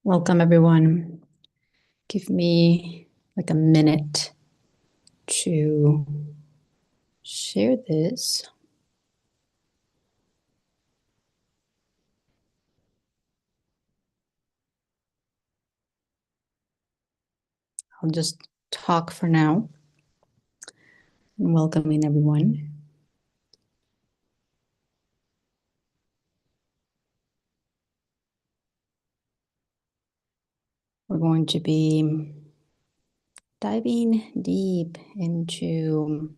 Welcome, everyone. Give me like a minute to share this. I'll just talk for now and welcoming everyone. We're going to be diving deep into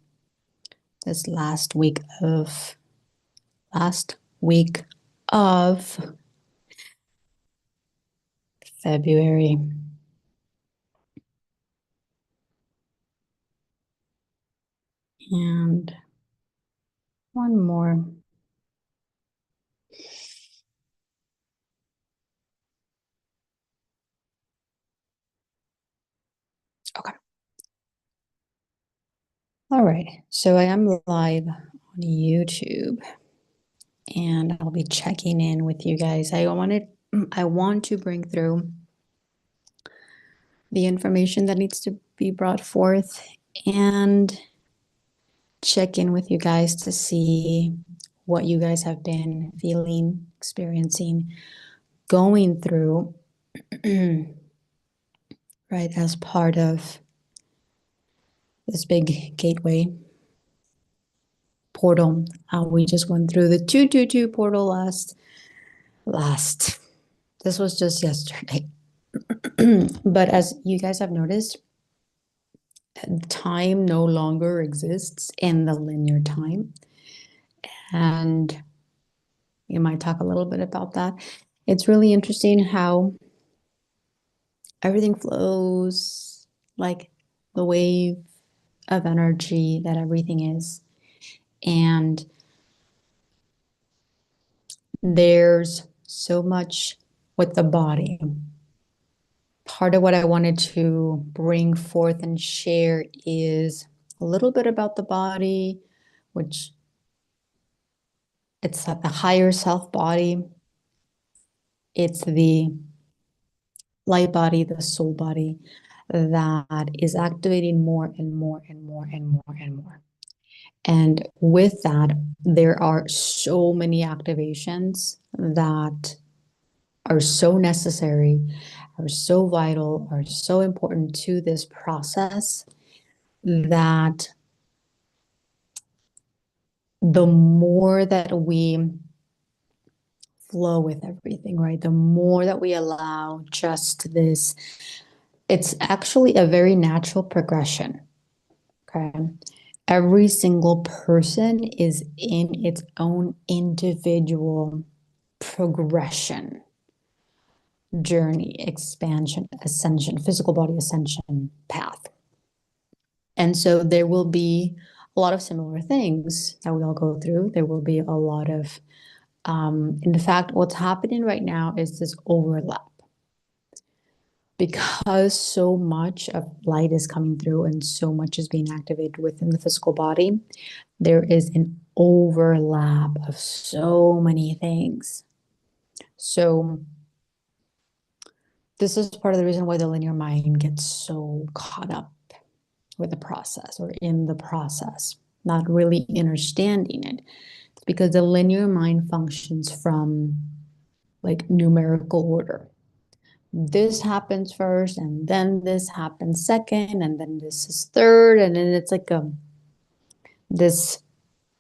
this last week of February. And one more. Okay. All right. So I am live on YouTube and I'll be checking in with you guys. I want to bring through the information that needs to be brought forth and check in with you guys to see what you guys have been feeling, experiencing, going through, right, as part of this big gateway portal. We just went through the 222 portal last. This was just yesterday. But as you guys have noticed, time no longer exists in the linear time. And we might talk a little bit about that. It's really interesting how everything flows like the wave of energy that everything is. And there's so much with the body. Part of what I wanted to bring forth and share is a little bit about the body, which it's the higher self body. It's the light body, the soul body that is activating more and more and more and more and more. And with that, there are so many activations that are so necessary, are so vital, are so important to this process that the more that we flow with everything, right? The more that we allow just this, it's actually a very natural progression. Okay. Every single person is in its own individual progression, journey, expansion, ascension, physical body ascension path. And so there will be a lot of similar things that we all go through. There will be a lot of, in fact, what's happening right now is this overlap. Because so much of light is coming through and so much is being activated within the physical body, there is an overlap of so many things. So this is part of the reason why the linear mind gets so caught up with the process or in the process, not really understanding it. It's because the linear mind functions from like numerical order. This happens first, and then this happens second, and then this is third, and then it's like this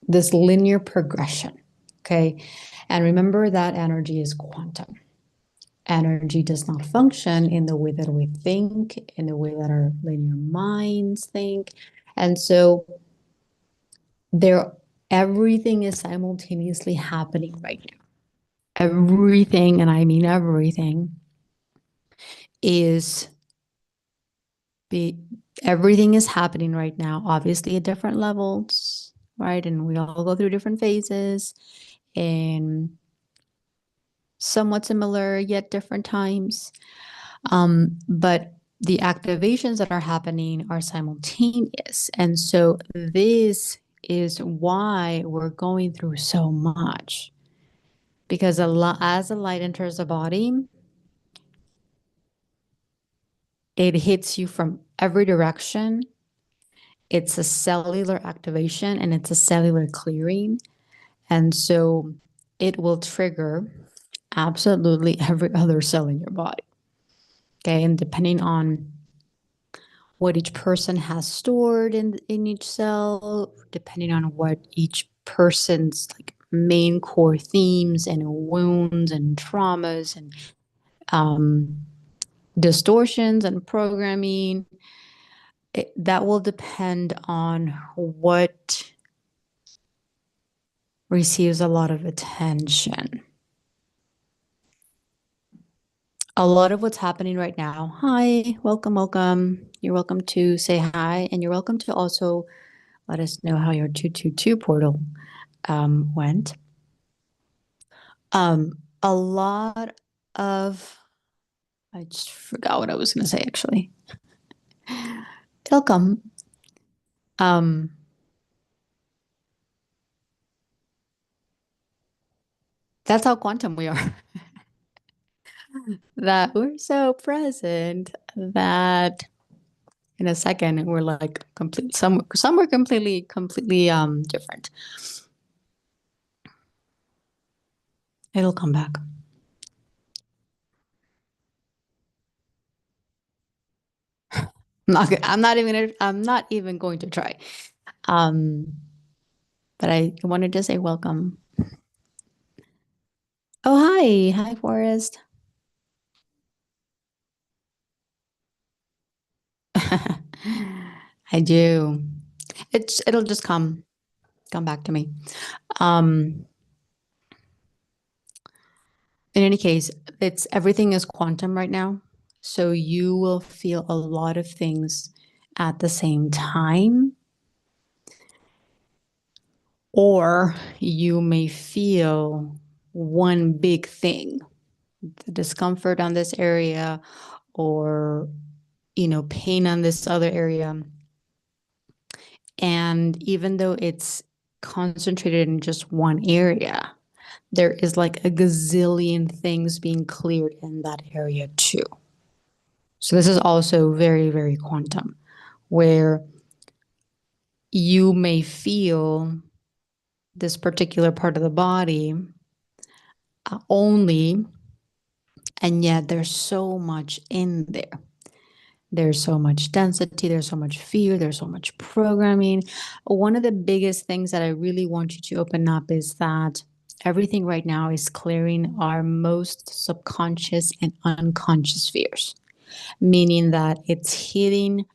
linear progression. Okay. And remember that energy is quantum. Energy does not function in the way that we think, in the way that our linear minds think. And so everything is simultaneously happening right now. Everything, and I mean everything, is everything is happening right now, obviously at different levels, right? And we all go through different phases and somewhat similar yet different times. But the activations that are happening are simultaneous. And so this is why we're going through so much. Because as the light enters the body, It hits you from every direction. It's a cellular activation and it's a cellular clearing. And so it will trigger absolutely every other cell in your body. Okay. And depending on what each person has stored in each cell, depending on what each person's like main core themes and wounds and traumas and um, distortions and programming, that will depend on what receives a lot of attention. A lot of what's happening right now. Hi, welcome, welcome. You're welcome to say hi, and you're welcome to also let us know how your 222 portal went. A lot of, I just forgot what I was going to say actually. Welcome. Um, that's how quantum we are. That we're so present that in a second we're like complete. Some are completely different. It'll come back. I'm not even going to try. Um, but I wanted to say welcome. Oh, hi, Forrest. I do. It'll just come back to me. Um, in any case, it's everything is quantum right now. So you will feel a lot of things at the same time, or you may feel one big thing, the discomfort on this area, or pain on this other area. And even though it's concentrated in just one area, there is like a gazillion things being cleared in that area too. So this is also very, very quantum, where you may feel this particular part of the body only, and yet there's so much in there. There's so much density, there's so much fear, there's so much programming. One of the biggest things that I really want you to open up is that everything right now is clearing our most subconscious and unconscious fears, meaning that it's hitting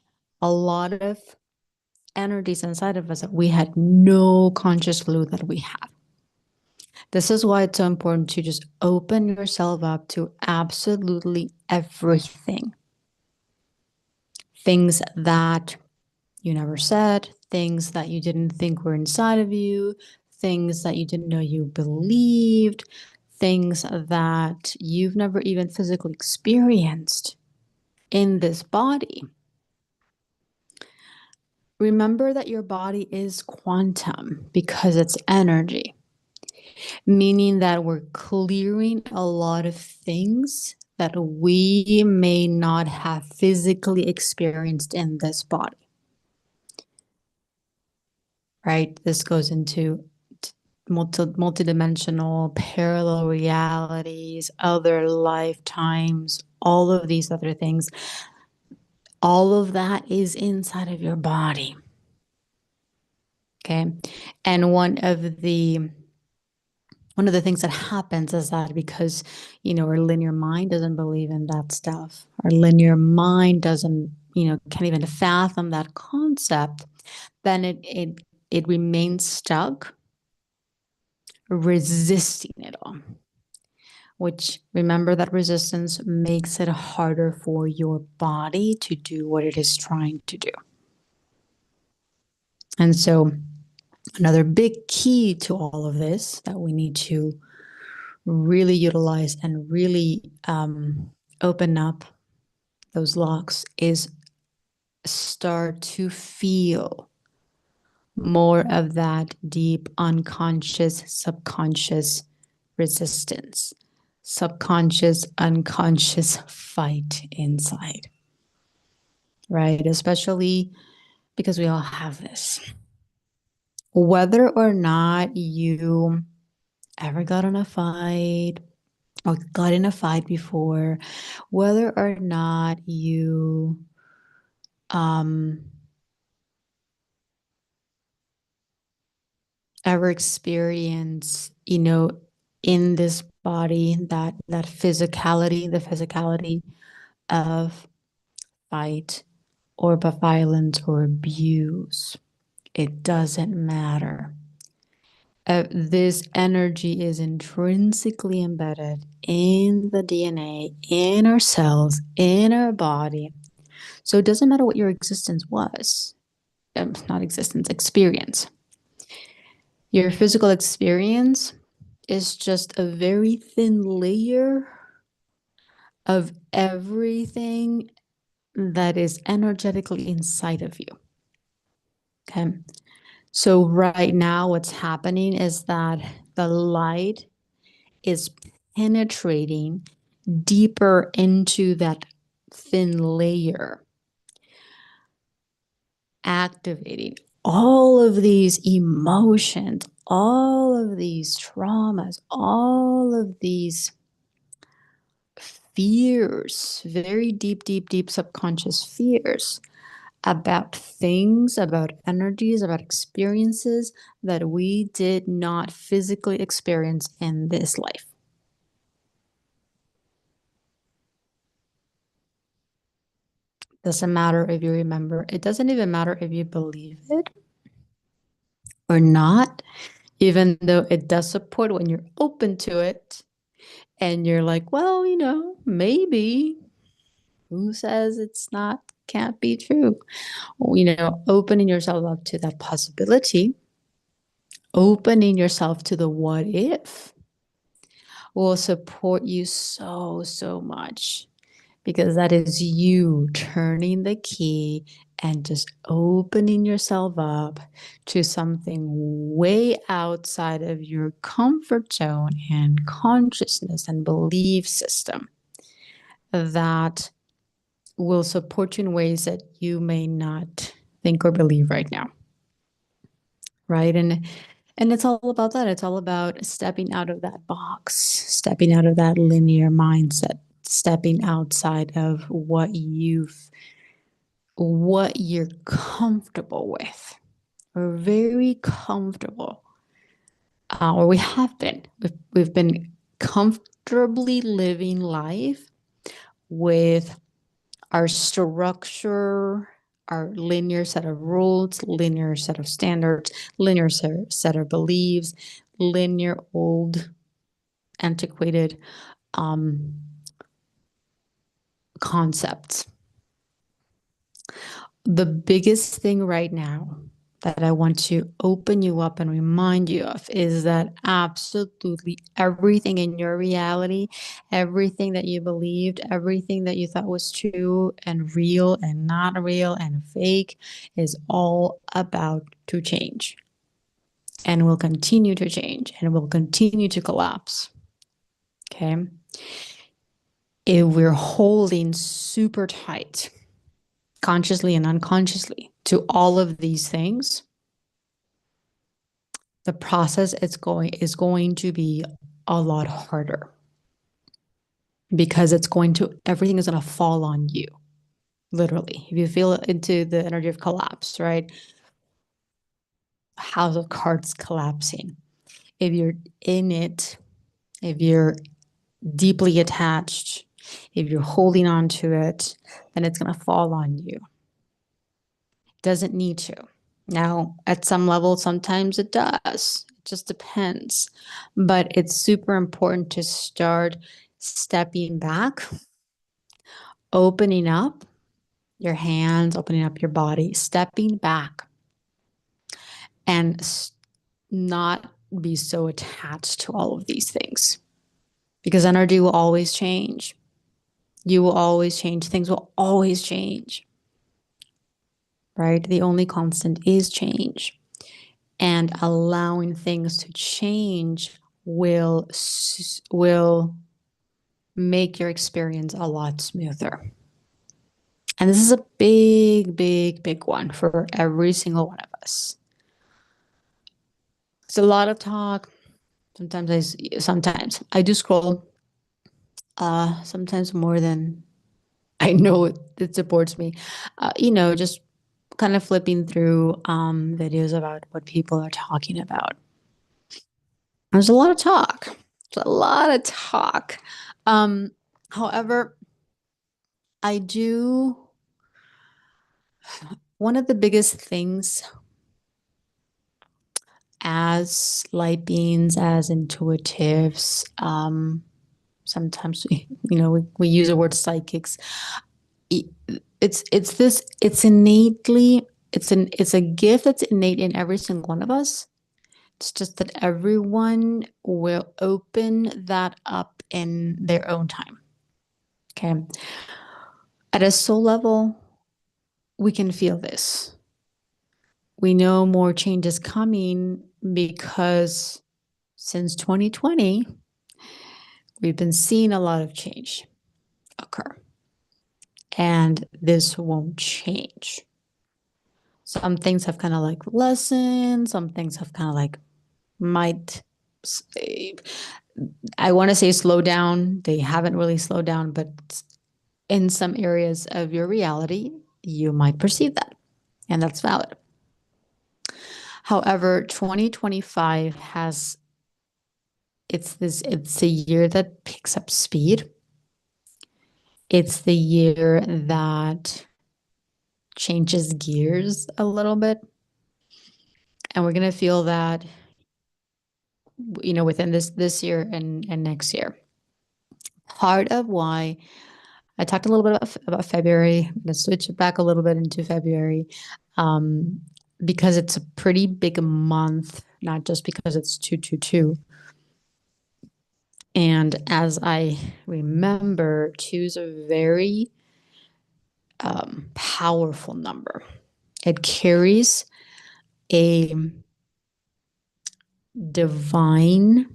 a lot of energies inside of us that we had no conscious clue that we had. This is why it's so important to just open yourself up to absolutely everything. Things that you never said, things that you didn't think were inside of you, things that you didn't know you believed, things that you've never even physically experienced in this body. Remember that your body is quantum because it's energy, meaning that we're clearing a lot of things that we may not have physically experienced in this body. Right? This goes into multidimensional, parallel realities, other lifetimes, all of these other things. All of that is inside of your body. Okay. And one of the things that happens is that because, our linear mind doesn't believe in that stuff, our linear mind doesn't, can't even fathom that concept, then it remains stuck resisting it all, which, remember, that resistance makes it harder for your body to do what it is trying to do. And so another big key to all of this that we need to really utilize and really open up those locks is start to feel more of that deep unconscious, subconscious resistance, subconscious, unconscious fight inside. right? Especially because we all have this. Whether or not you ever got in a fight or got in a fight before, whether or not you um, ever experience, in this body that physicality, the physicality of fight or violence or abuse, it doesn't matter. This energy is intrinsically embedded in the DNA, in our cells, in our body. So it doesn't matter what your existence was, not existence, experience. Your physical experience is just a very thin layer of everything that is energetically inside of you. Okay. So right now, what's happening is that the light is penetrating deeper into that thin layer, activating all of these emotions, all of these traumas, all of these fears, very deep, deep, deep subconscious fears about things, about energies, about experiences that we did not physically experience in this life. Doesn't matter if you remember. It doesn't even matter if you believe it or not, even though it does support when you're open to it and you're like, well, maybe. Who says it's not, can't be true? Opening yourself up to that possibility, opening yourself to the what if will support you so, so much, because that is you turning the key and just opening yourself up to something way outside of your comfort zone and consciousness and belief system that will support you in ways that you may not think or believe right now. Right. And it's all about that. It's all about stepping out of that box, stepping out of that linear mindset, stepping outside of what you're comfortable with, or very comfortable, or we have been. We've been comfortably living life with our structure, our linear set of rules, linear set of standards, linear set of beliefs, linear old, antiquated concepts. The biggest thing right now that I want to open you up and remind you of is that absolutely everything in your reality, everything that you believed, everything that you thought was true and real and not real and fake is all about to change, and will continue to change, and will continue to collapse. Okay. If we're holding super tight, consciously and unconsciously, to all of these things, the process is going to be a lot harder, because everything is going to fall on you, literally. If you feel into the energy of collapse, right? House of cards collapsing. If you're in it, if you're deeply attached, if you're holding on to it, then it's going to fall on you. Doesn't need to. Now, at some level, sometimes it does. It just depends. But it's super important to start stepping back, opening up your hands, opening up your body, stepping back, and not be so attached to all of these things. Because energy will always change. You will always change. Things will always change. Right? The only constant is change. And allowing things to change will make your experience a lot smoother. And this is a big, big, big one for every single one of us. It's a lot of talk. Sometimes I do scroll, sometimes more than I know it supports me. Just kind of flipping through videos about what people are talking about. There's a lot of talk. There's a lot of talk. However, I do, one of the biggest things as light beings, as intuitives, sometimes we use the word psychics. It's innately, it's a gift that's innate in every single one of us. It's just that everyone will open that up in their own time. Okay. At a soul level, we can feel this. We know more change is coming because since 2020, we've been seeing a lot of change occur. And this won't change. Some things have kind of like lessened, some things have kind of like might, I want to say slow down. They haven't really slowed down, but in some areas of your reality, you might perceive that, and that's valid. However, 2025 it's a year that picks up speed. It's the year that changes gears a little bit. And we're going to feel that, within this year and next year. Part of why I talked a little bit about February. I'm going to switch it back a little bit into February, because it's a pretty big month, not just because it's 222. And as I remember, 2 is a very powerful number. It carries a divine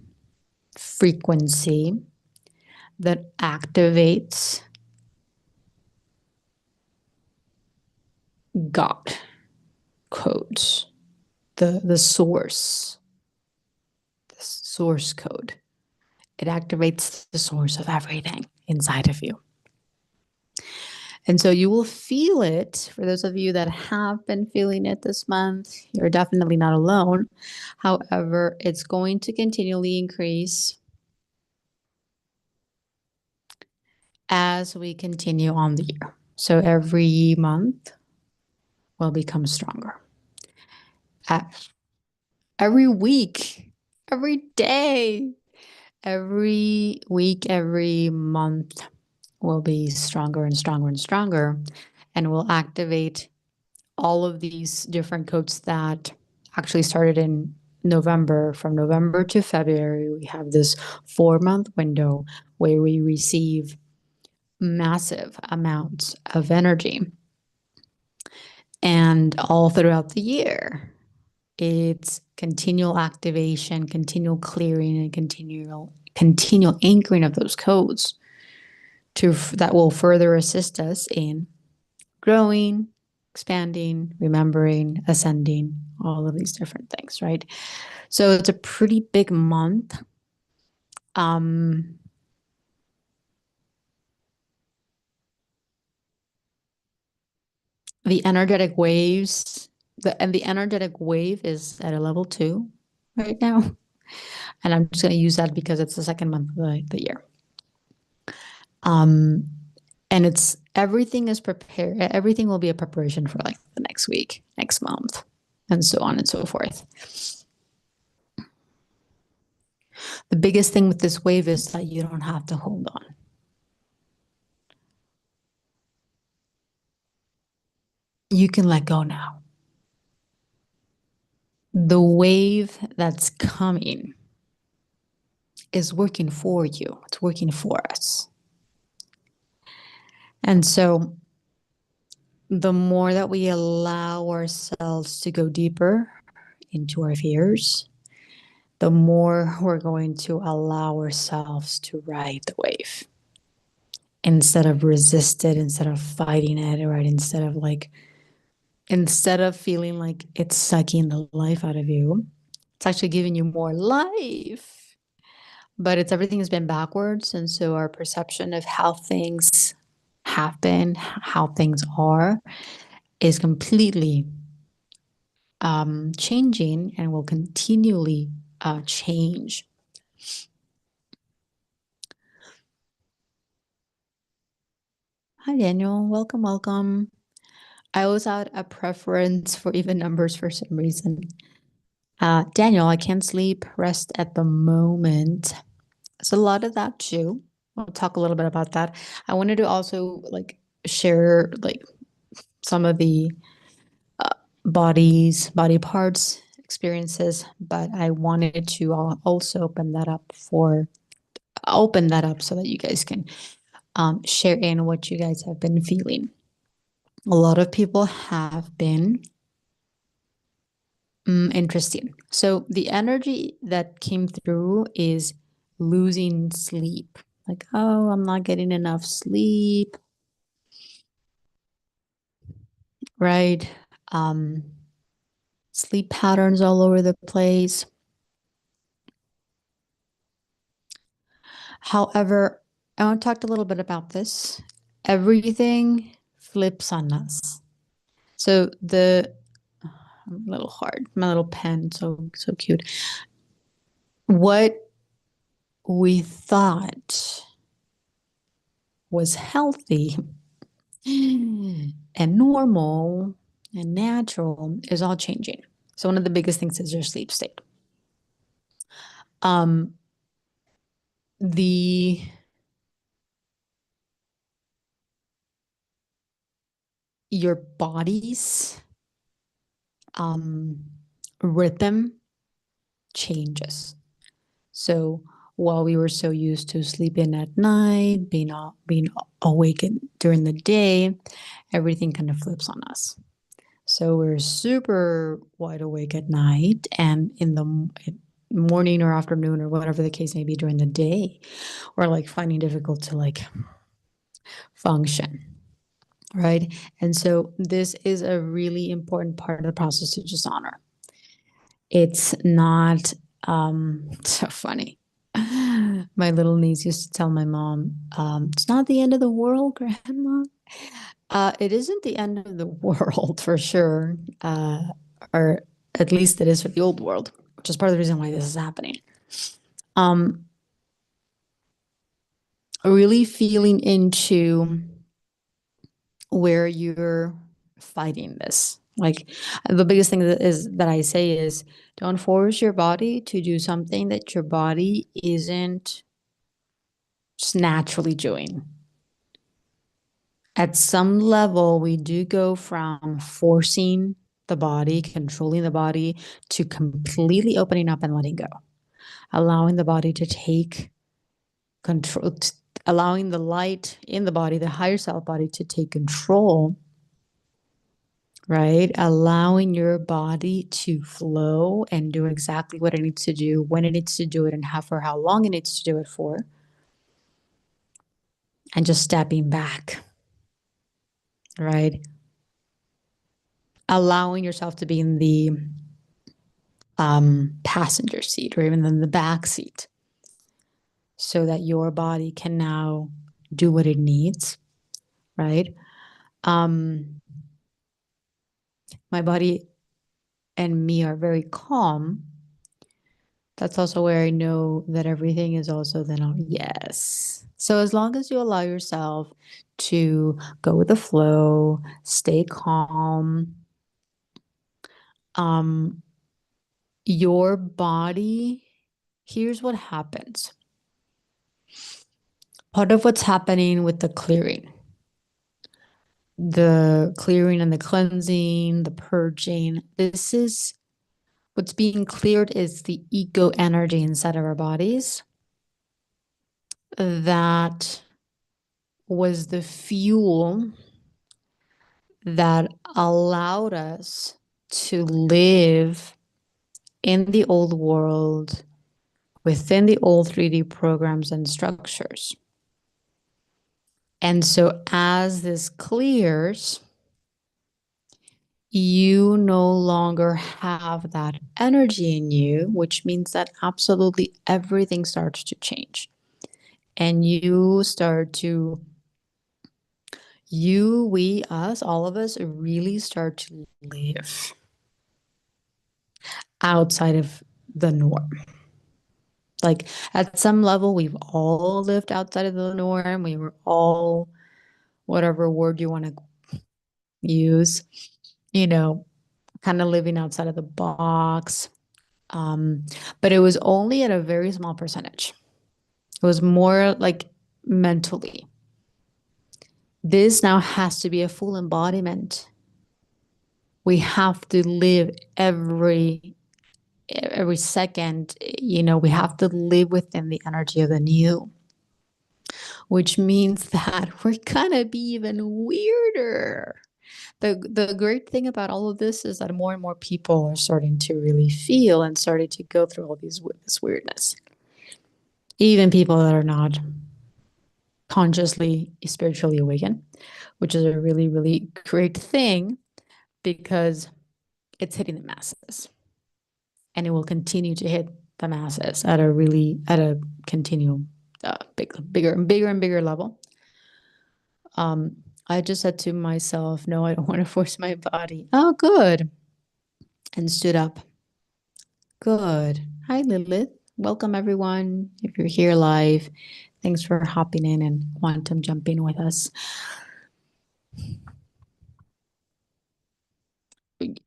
frequency that activates God codes, the source code. It activates the source of everything inside of you. And so you will feel it. For those of you that have been feeling it this month, you're definitely not alone. However, it's going to continually increase as we continue on the year. So every month will become stronger. Every week, every day, every week, every month will be stronger and stronger and stronger, and will activate all of these different codes that actually started in November. From November to February, we have this 4-month window where we receive massive amounts of energy. And all throughout the year, it's continual activation, continual clearing, and continual anchoring of those codes that will further assist us in growing, expanding, remembering, ascending, all of these different things, right? So it's a pretty big month. The energetic waves, the energetic wave is at a level 2 right now. And I'm just going to use that because it's the second month of the year. And everything is prepared. Everything will be a preparation for like the next week, next month, and so on and so forth. The biggest thing with this wave is that you don't have to hold on. You can let go now. The wave that's coming is working for you. It's working for us. And so the more that we allow ourselves to go deeper into our fears, the more we're going to allow ourselves to ride the wave. instead of resist it, instead of fighting it, right? Instead of feeling like it's sucking the life out of you, it's actually giving you more life. But it's everything has been backwards. And so our perception of how things have been, how things are, is completely changing and will continually change. Hi, Daniel. Welcome, welcome. I always had a preference for even numbers for some reason. Daniel, I can't sleep, rest at the moment. So a lot of that too. We'll talk a little bit about that. I wanted to also like share like some of the body parts experiences, but I wanted to also open that up so that you guys can share in what you guys have been feeling. A lot of people have been interesting. So the energy that came through is losing sleep. Like, oh, I'm not getting enough sleep, right? Sleep patterns all over the place. However, I want to talk a little bit about this. Everything flips on us. So I'm a little hard. My little pen, so cute. What we thought was healthy and normal and natural is all changing. So one of the biggest things is your sleep state. The your body's rhythm changes. So while we were so used to sleeping at night, being awake during the day, everything kind of flips on us. So we're super wide awake at night, and in the morning or afternoon or whatever the case may be during the day, we're like finding difficult to like function, right? And so this is a really important part of the process to just honor. It's not so funny. My little niece used to tell my mom, it's not the end of the world, Grandma. It isn't the end of the world for sure, or at least it is for the old world, which is part of the reason why this is happening. Really feeling into where you're fighting this. Like the biggest thing that I say is don't force your body to do something that your body isn't just naturally doing. At some level, we do go from forcing the body, controlling the body, to completely opening up and letting go, allowing the body to take control, allowing the light in the body, the higher self body, to take control, right? Allowing your body to flow and do exactly what it needs to do, when it needs to do it, and for how long it needs to do it for, and just stepping back, right? Allowing yourself to be in the passenger seat or even in the back seat so that your body can now do what it needs, right? My body and me are very calm. That's also where I know that everything is also then on. Yes. So as long as you allow yourself to go with the flow, stay calm, your body, here's what happens. Part of what's happening with the clearing and the cleansing, the purging, this is what's being cleared is the ego energy inside of our bodies that was the fuel that allowed us to live in the old world within the old 3D programs and structures. And so as this clears, you no longer have that energy in you, which means that absolutely everything starts to change. And you start to, we, us, all of us really start to live outside of the norm. Like at some level, we've all lived outside of the norm. We were all, whatever word you want to use, you know, kind of living outside of the box. But it was only at a very small percentage. It was more like mentally. This now has to be a full embodiment. We have to live every second, we have to live within the energy of the new, which means that we're gonna be even weirder. The great thing about all of this is that more and more people are starting to really feel and starting to go through all this weirdness. Even people that are not consciously spiritually awakened, which is a really, really great thing because it's hitting the masses. And it will continue to hit the masses at a continuum, bigger and bigger and bigger level. I just said to myself, no, I don't want to force my body. Oh, good. And stood up. Good. Hi, Lilith. Welcome, everyone. If you're here live, thanks for hopping in and quantum jumping with us.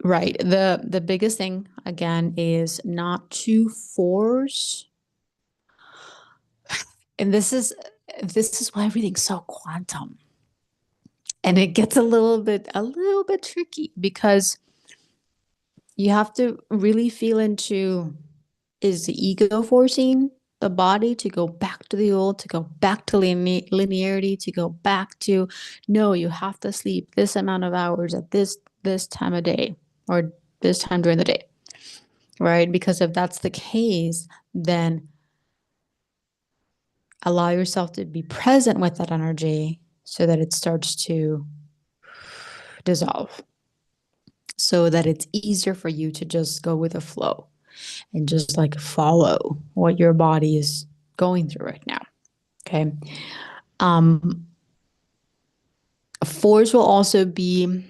Right. The biggest thing, again, is not to force. And this is why everything's so quantum. And it gets a little bit tricky because you have to really feel into, is the ego forcing the body to go back to the old, to go back to linearity, to go back to, no, you have to sleep this amount of hours at this time of day or this time during the day, right? Because if that's the case, then allow yourself to be present with that energy so that it starts to dissolve, so that it's easier for you to just go with the flow and just like follow what your body is going through right now. Okay. Force will also be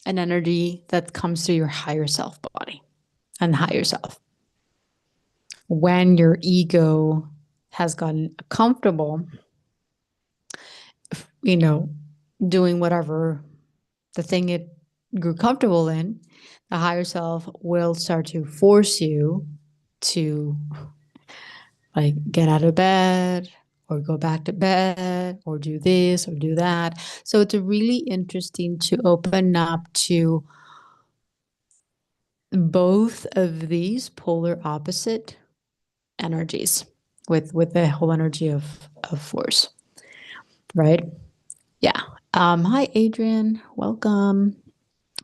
an energy that comes through your higher self body and higher self. When your ego has gotten comfortable, doing whatever the thing it grew comfortable in, the higher self will start to force you to like get out of bed or go back to bed or do this or do that. So it's really interesting to open up to both of these polar opposite energies with the whole energy of force, right? Yeah. Hi, Adrian. Welcome.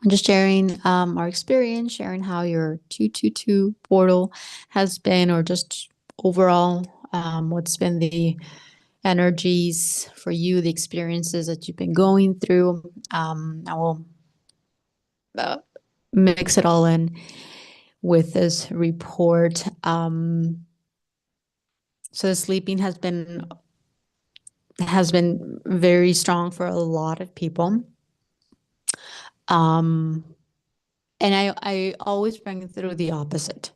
I'm just sharing our experience, sharing how your 222 portal has been, or just overall, what's been the energies for you, the experiences that you've been going through. I will mix it all in with this report. So the sleeping has been very strong for a lot of people. And I always bring through the opposite.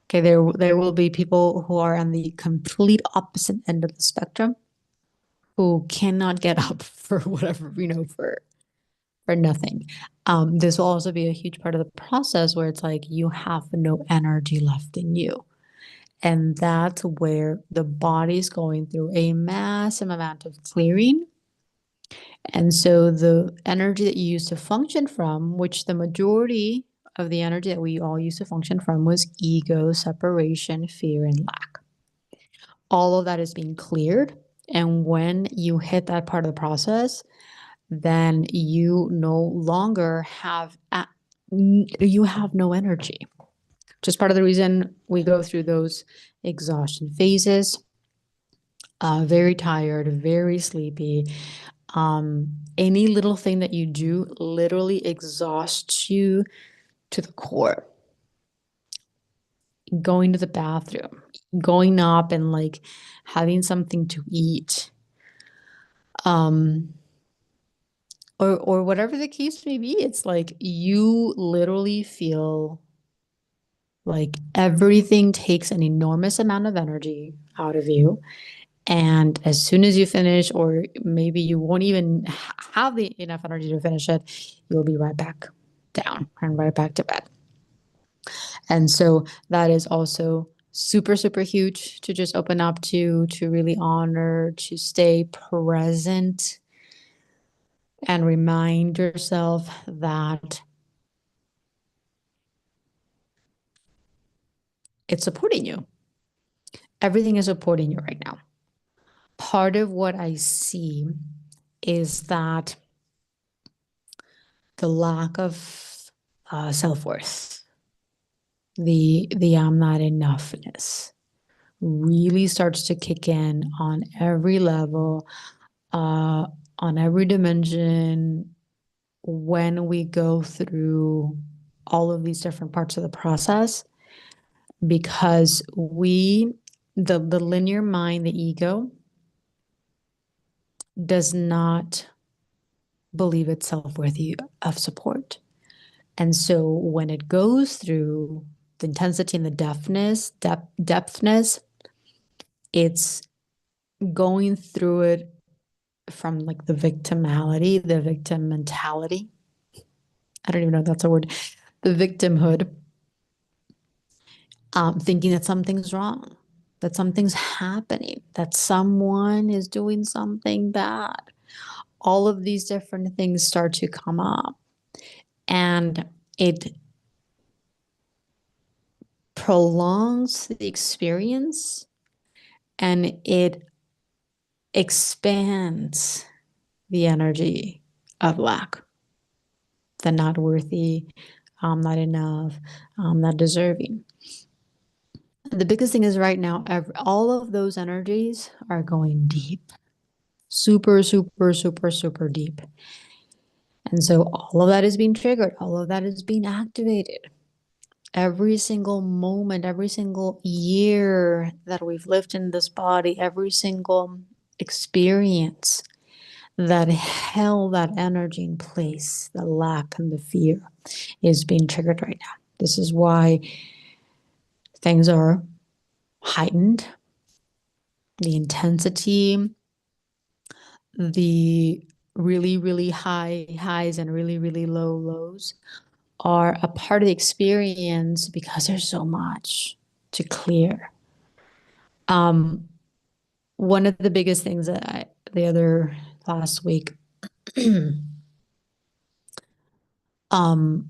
Okay, there will be people who are on the complete opposite end of the spectrum who cannot get up for whatever, for nothing. This will also be a huge part of the process where it's like you have no energy left in you. And that's where the body's going through a massive amount of clearing. And so the energy that you used to function from, which the majority of the energy that we all used to function from was ego, separation, fear, and lack. All of that is being cleared. And when you hit that part of the process, then you no longer have, you have no energy. Just part of the reason we go through those exhaustion phases. very tired, very sleepy. Any little thing that you do literally exhausts you to the core. Going to the bathroom, going up and like having something to eat, um, or whatever the case may be, it's like you literally feel like everything takes an enormous amount of energy out of you. And as soon as you finish, or maybe you won't even have the enough energy to finish it, you'll be right back down and right back to bed. And so that is also super, super huge to just open up to really honor, to stay present and remind yourself that it's supporting you. Everything is supporting you right now. Part of what I see is that the lack of self-worth, the I'm not enoughness really starts to kick in on every level, uh, on every dimension when we go through all of these different parts of the process, because the linear mind, the ego, does not believe itself worthy of support. And so when it goes through the intensity and the depthness, it's going through it from like the victimality, the victim mentality. I don't even know if that's a word. The victimhood, thinking that something's wrong, that something's happening, that someone is doing something bad. All of these different things start to come up, and it prolongs the experience and it expands the energy of lack, the not worthy, not enough, not deserving. The biggest thing is right now, all of those energies are going deep, super, super, super, super deep. And so all of that is being triggered, all of that is being activated. Every single moment, every single year that we've lived in this body, every single experience that held that energy in place, the lack and the fear is being triggered right now. This is why things are heightened. The intensity, the really, really high highs and really, really low lows are a part of the experience because there's so much to clear. One of the biggest things that the other last week, um,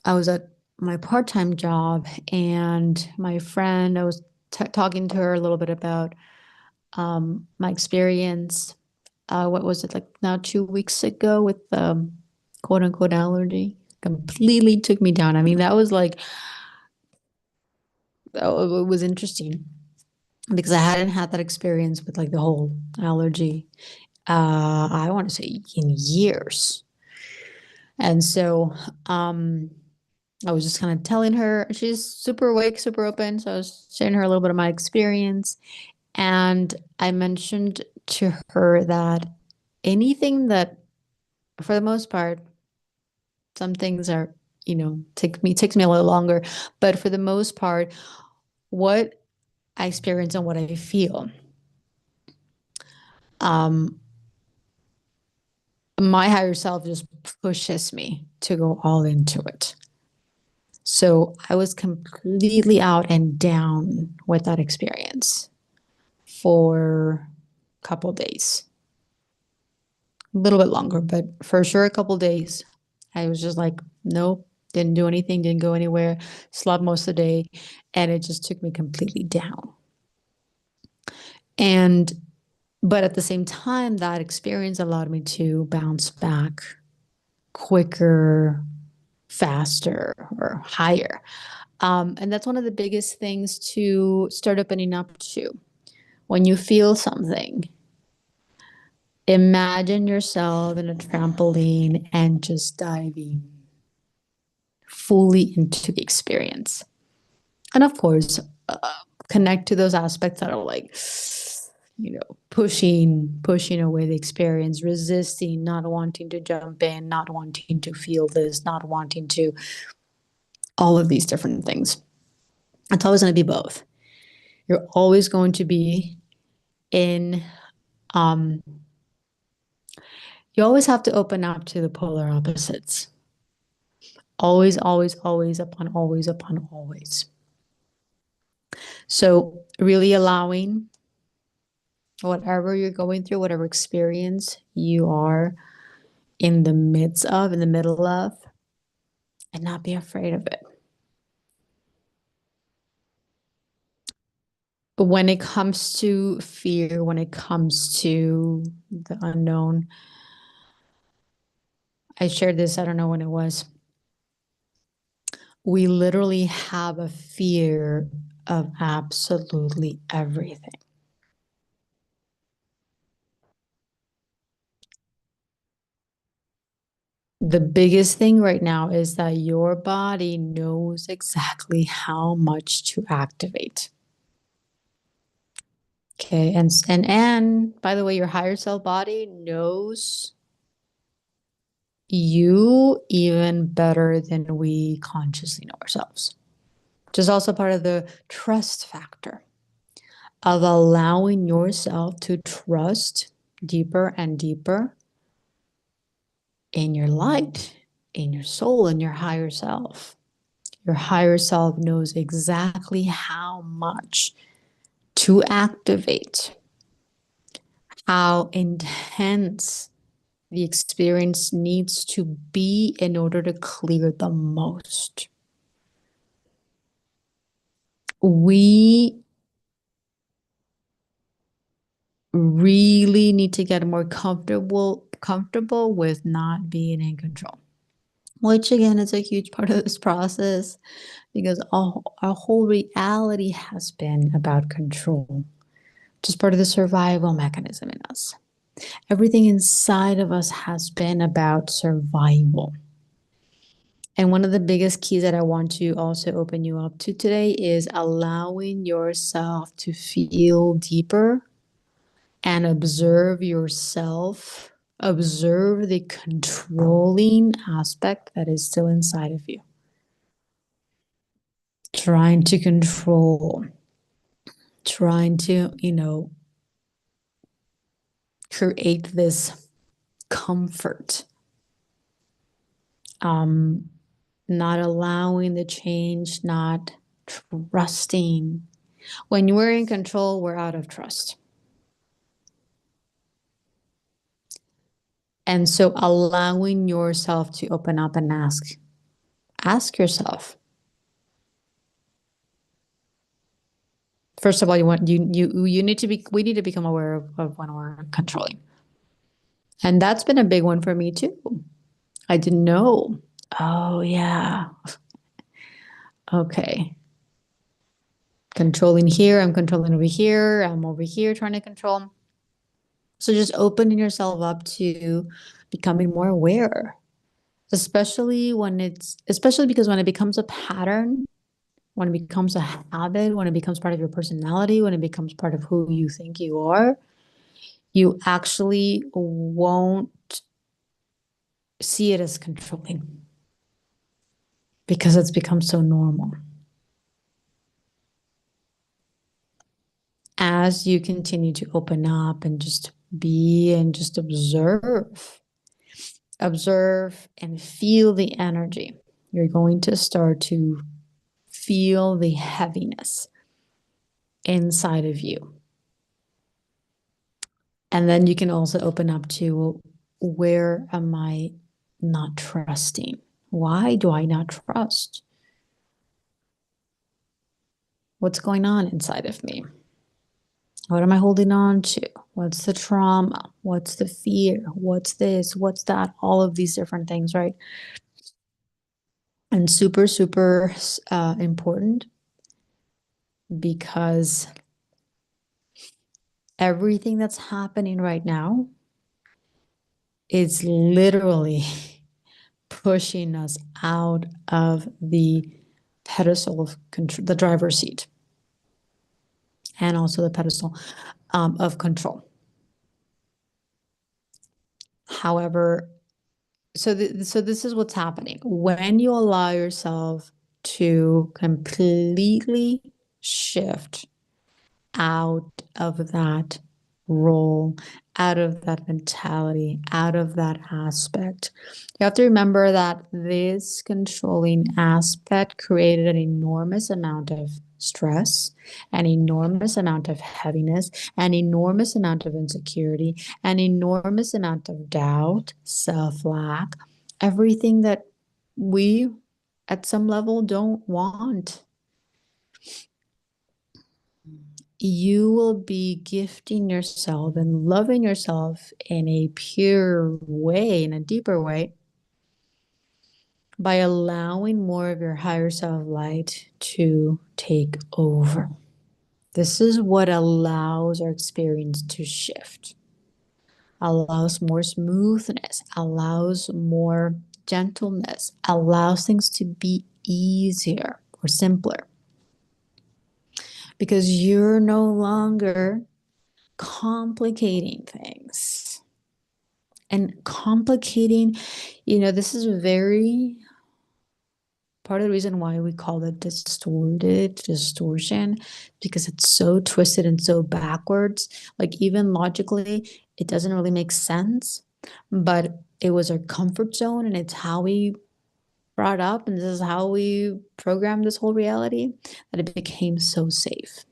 I was at my part-time job and my friend, I was talking to her a little bit about my experience. What was it, like now 2 weeks ago with quote unquote allergy? Completely took me down. I mean, that was like, it was interesting because I hadn't had that experience with like the whole allergy, I want to say in years. And so I was just kind of telling her, she's super awake, super open. So I was sharing her a little bit of my experience. And I mentioned to her that anything that, for the most part, some things are, takes me a little longer, but for the most part, what I experience and what I feel, um, my higher self just pushes me to go all into it. So I was completely out and down with that experience for a couple days, a little bit longer, but for sure a couple days. I was just like, nope, didn't do anything, didn't go anywhere, slept most of the day, and it just took me completely down. And but at the same time, that experience allowed me to bounce back quicker, faster, or higher. And that's one of the biggest things to start opening up to. When you feel something, imagine yourself in a trampoline and just diving fully into the experience. And of course, uh, connect to those aspects that are like, pushing away the experience, resisting, not wanting to jump in, not wanting to feel this, not wanting to, all of these different things. It's always going to be both. You're always going to be in, um, you always have to open up to the polar opposites. Always, always, always upon always upon always. So, really allowing whatever you're going through, whatever experience you are in the midst of, in the middle of, and not be afraid of it. But when it comes to fear, when it comes to the unknown, I shared this, I don't know when it was. We literally have a fear of absolutely everything. The biggest thing right now is that your body knows exactly how much to activate. Okay, and by the way, your higher self body knows you even better than we consciously know ourselves. Which is also part of the trust factor of allowing yourself to trust deeper and deeper in your light, in your soul, in your higher self. Your higher self knows exactly how much to activate, how intense the experience needs to be in order to clear the most. We really need to get more comfortable with not being in control, which again is a huge part of this process because our whole reality has been about control, just part of the survival mechanism in us. Everything inside of us has been about survival. And one of the biggest keys that I want to also open you up to today is allowing yourself to feel deeper and observe yourself, observe the controlling aspect that is still inside of you. Trying to control, trying to, create this comfort, not allowing the change, not trusting. When we're in control, we're out of trust. And so allowing yourself to open up and ask yourself, first of all, you need to be, we need to become aware of when we're controlling. And that's been a big one for me too. I didn't know. Oh yeah. Okay. Controlling here, I'm controlling over here, I'm over here trying to control. So just opening yourself up to becoming more aware, especially because when it becomes a pattern, when it becomes a habit, when it becomes part of your personality, when it becomes part of who you think you are, you actually won't see it as controlling because it's become so normal. As you continue to open up and just be and just observe and feel the energy, you're going to start to feel the heaviness inside of you. And then you can also open up to, where am I not trusting? Why do I not trust? What's going on inside of me? What am I holding on to? What's the trauma? What's the fear? What's this? What's that? All of these different things, right? And super, super important because Everything that's happening right now is literally pushing us out of the pedestal of control, the driver's seat, and also the pedestal of control. However, so this is what's happening when you allow yourself to completely shift out of that role, out of that mentality, out of that aspect. You have to remember that this controlling aspect created an enormous amount of stress, an enormous amount of heaviness, an enormous amount of insecurity, an enormous amount of doubt, self lack, everything that we at some level don't want. You will be gifting yourself and loving yourself in a pure way, in a deeper way, by allowing more of your higher self light to take over. This is what allows our experience to shift, allows more smoothness, allows more gentleness, allows things to be easier or simpler because you're no longer complicating things. And complicating, this is very part of the reason why we call it distortion, because it's so twisted and so backwards. Like, even logically, it doesn't really make sense, but it was our comfort zone and it's how we brought up, and this is how we programmed this whole reality, that it became so safe.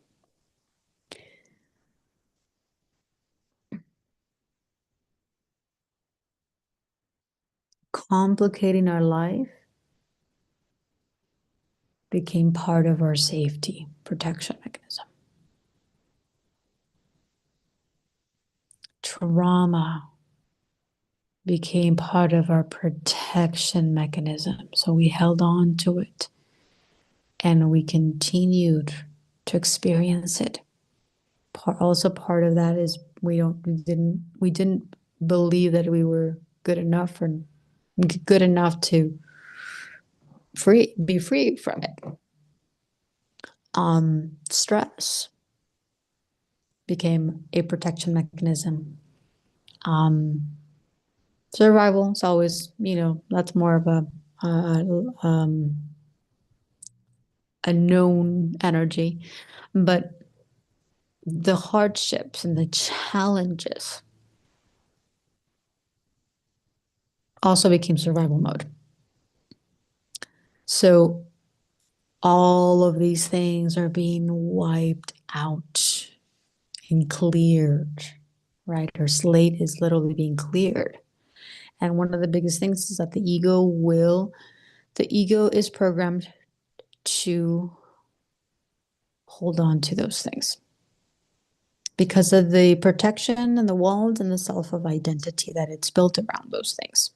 Complicating our life became part of our safety protection mechanism. Trauma became part of our protection mechanism. So we held on to it and we continued to experience it. Also part of that is we didn't believe that we were good enough to be free from it. Stress became a protection mechanism. Survival is always, that's more of a known energy, but the hardships and the challenges also became survival mode. So all of these things are being wiped out and cleared, right? Our slate is literally being cleared. And one of the biggest things is that the ego is programmed to hold on to those things because of the protection and the walls and the self of identity that it's built around those things.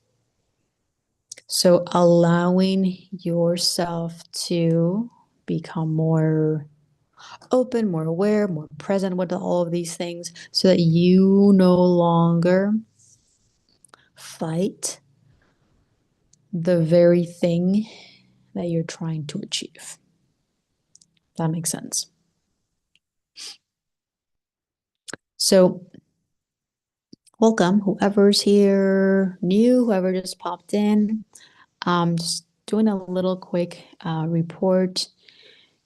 So allowing yourself to become more open, more aware, more present with all of these things so that you no longer fight the very thing that you're trying to achieve. That makes sense. So welcome, whoever's here new, whoever just popped in. Just doing a little quick report.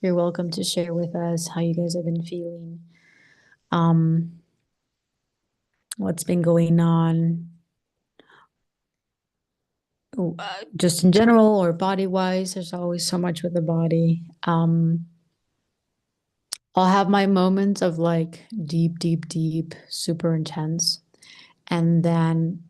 You're welcome to share with us how you guys have been feeling, what's been going on, just in general or body-wise. There's always so much with the body. I'll have my moments of like deep, super intense. And then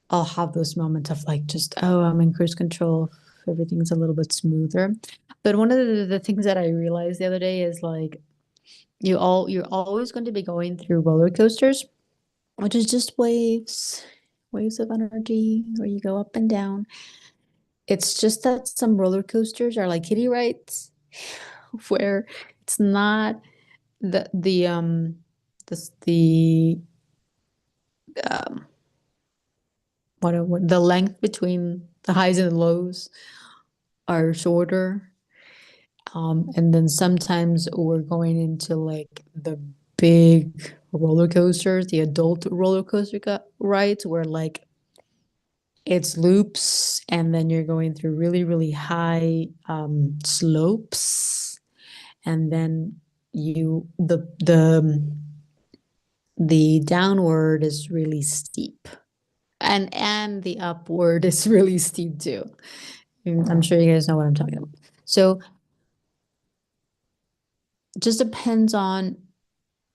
I'll have those moments of like just, oh, I'm in cruise control. Everything's a little bit smoother. But one of the things that I realized the other day is like, you're always going to be going through roller coasters, which is just waves of energy where you go up and down. It's just that some roller coasters are like kiddie rides where it's not the the um, what the length between the highs and the lows are shorter. And then sometimes we're going into like the big roller coasters, the adult roller coaster rides, where like it's loops, and then you're going through really, really high slopes, and then the downward is really steep, and the upward is really steep too. I'm sure you guys know what I'm talking about. So just depends on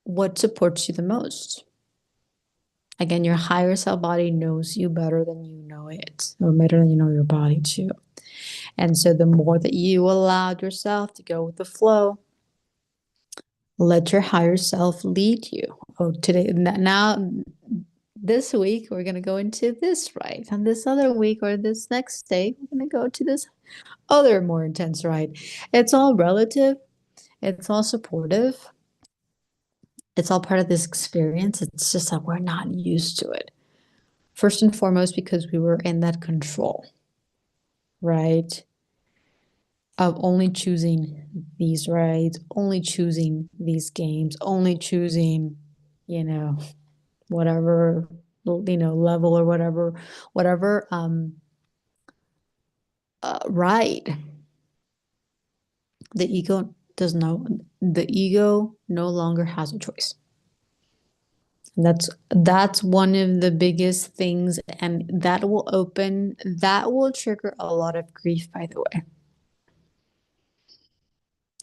what supports you the most. Again, your higher self body knows you better than you know it, or better than you know your body too. And so the more that you allow yourself to go with the flow, let your higher self lead you. Oh, today, now, this week, we're going to go into this ride. And this other week or this next day, we're going to go to this other more intense ride. It's all relative, it's all supportive, it's all part of this experience. It's just that we're not used to it. First and foremost, because we were in that control, right? Of only choosing these rides, only choosing these games, only choosing, you know, whatever, level or whatever ride. The ego no longer has a choice. And that's one of the biggest things, and that will trigger a lot of grief, by the way.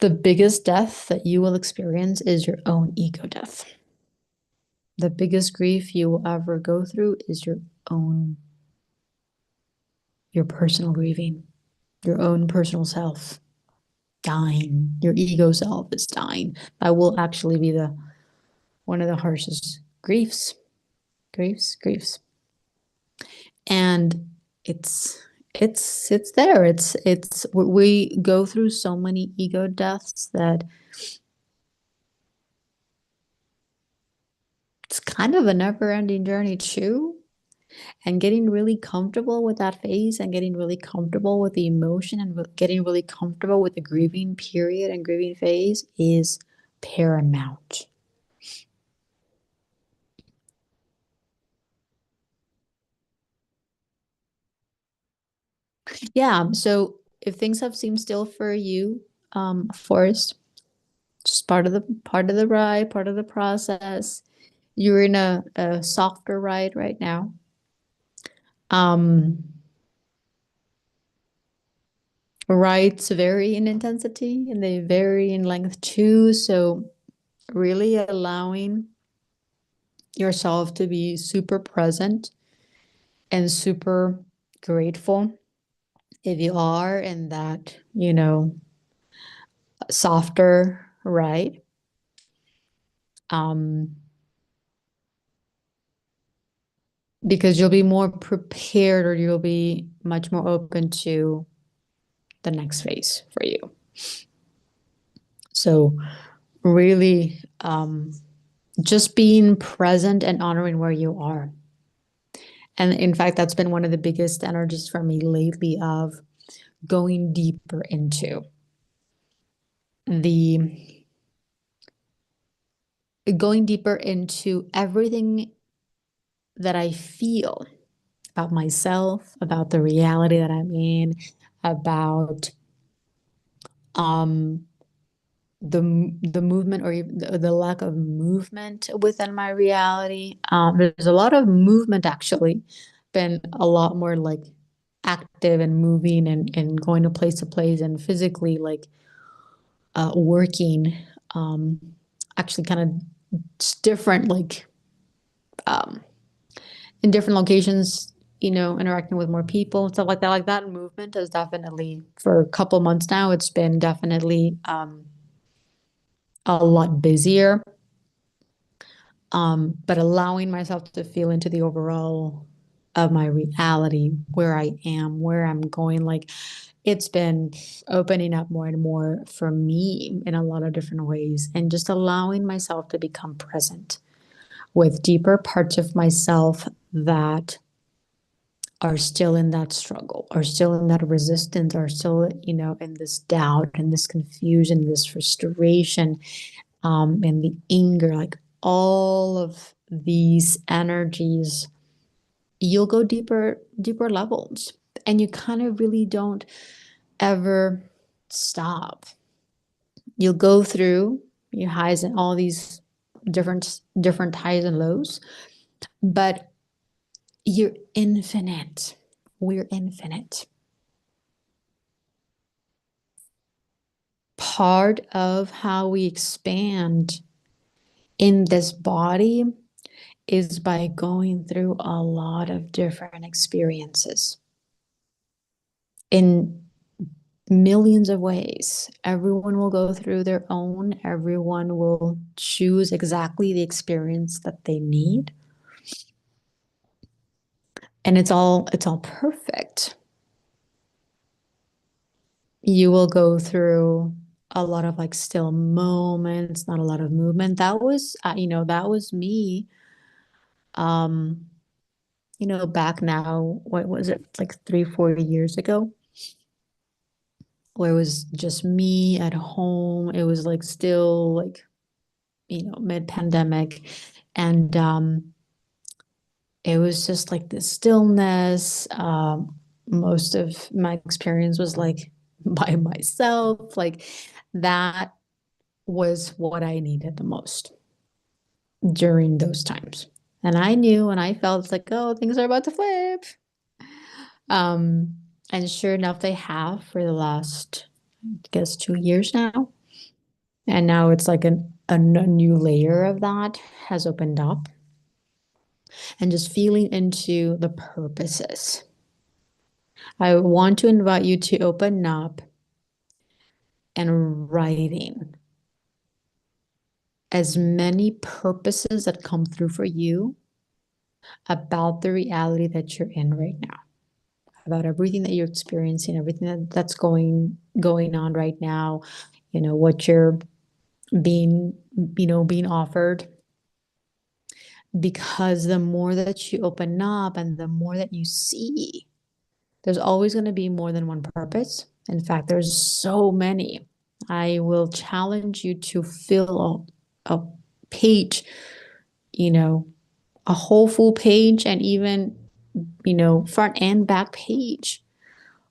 The biggest death that you will experience is your own ego death. The biggest grief you will ever go through is your personal grieving, your own personal self dying, your ego self is dying. That will actually be one of the harshest griefs. And it's there. It's we go through so many ego deaths that it's kind of a never-ending journey too. And getting really comfortable with that phase, and getting really comfortable with the emotion, and getting really comfortable with the grieving period and grieving phase is paramount. Yeah. So if things have seemed still for you, Forrest, just part of the ride, part of the process. You're in a softer ride right now. Um, rides vary in intensity and they vary in length too. So really allowing yourself to be super present and super grateful if you are in that, softer ride. Um, because you'll be more prepared, or you'll be much more open to the next phase for you. So really, just being present and honoring where you are. And in fact, that's been one of the biggest energies for me lately, of going deeper into the going deeper into everything that I feel about myself, about the reality that I'm in, about um the movement, or the lack of movement within my reality. There's a lot of movement, actually, been a lot more like active and moving, and going to place and physically like working, actually kind of different, like um, in different locations, interacting with more people, stuff like that. Like that movement has definitely, for a couple months now, it's been definitely a lot busier. But allowing myself to feel into the overall of my reality, where I am, where I'm going, like it's been opening up more and more for me in a lot of different ways, and just allowing myself to become present with deeper parts of myself that are still in that struggle, are still in that resistance, are still, in this doubt and this confusion, this frustration, and the anger, like all of these energies, you'll go deeper levels, and you kind of really don't ever stop. You'll go through your highs and all these different highs and lows, but you're infinite. We're infinite. Part of how we expand in this body is by going through a lot of different experiences in millions of ways. Everyone will go through their own, everyone will choose exactly the experience that they need. And it's all perfect. You will go through a lot of like still moments, not a lot of movement. That was that was me, um back now, what was it, like 3-4 years ago, where it was just me at home. It was like still like, mid-pandemic, and it was just like this stillness. Most of my experience was like by myself. Like that was what I needed the most during those times. And I knew and I felt like, oh, things are about to flip. Um, and sure enough, they have for the last, I guess, 2 years now. And now it's like a new layer of that has opened up, and just feeling into the purposes. I want to invite you to open up and writing as many purposes that come through for you about the reality that you're in right now, about everything that you're experiencing, everything that's going on right now, what you're being offered. Because the more that you open up and the more that you see, there's always going to be more than one purpose. In fact, there's so many. I will challenge you to fill a page, a whole full page, and even, front and back page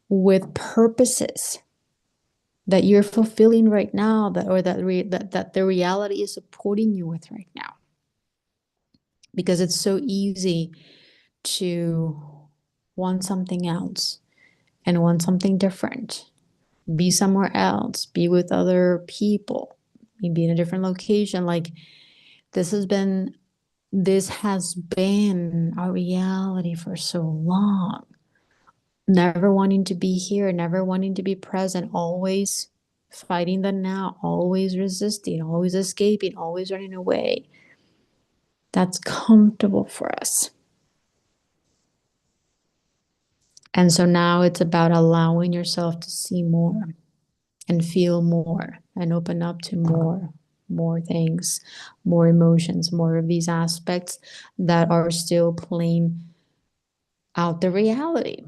with purposes that you're fulfilling right now, that the reality is supporting you with right now. Because it's so easy to want something else and want something different, be somewhere else, be with other people, be in a different location. Like this has been our reality for so long. Never wanting to be here, never wanting to be present, always fighting the now, always resisting, always escaping, always running away. That's comfortable for us. And so now it's about allowing yourself to see more and feel more and open up to more things, more emotions, more of these aspects that are still playing out the reality,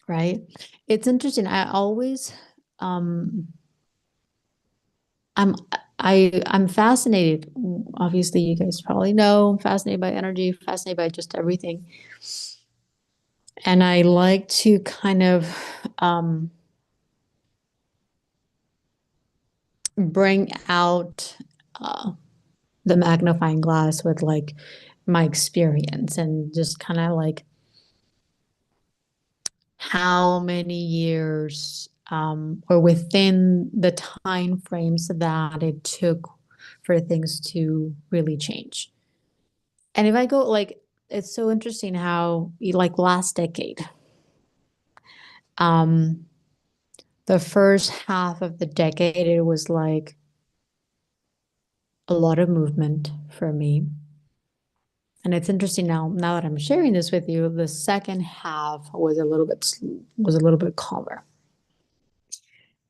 right? It's interesting. I always, um, I'm, I'm fascinated. Obviously, you guys probably know I'm fascinated by energy, fascinated by just everything. And I like to kind of, bring out, the magnifying glass with like my experience, and just kind of like how many years, or within the time frames that it took for things to really change. And if I go like, it's so interesting how like last decade, um, the first half of the decade, it was like a lot of movement for me. And it's interesting now that I'm sharing this with you, the second half was a little bit calmer.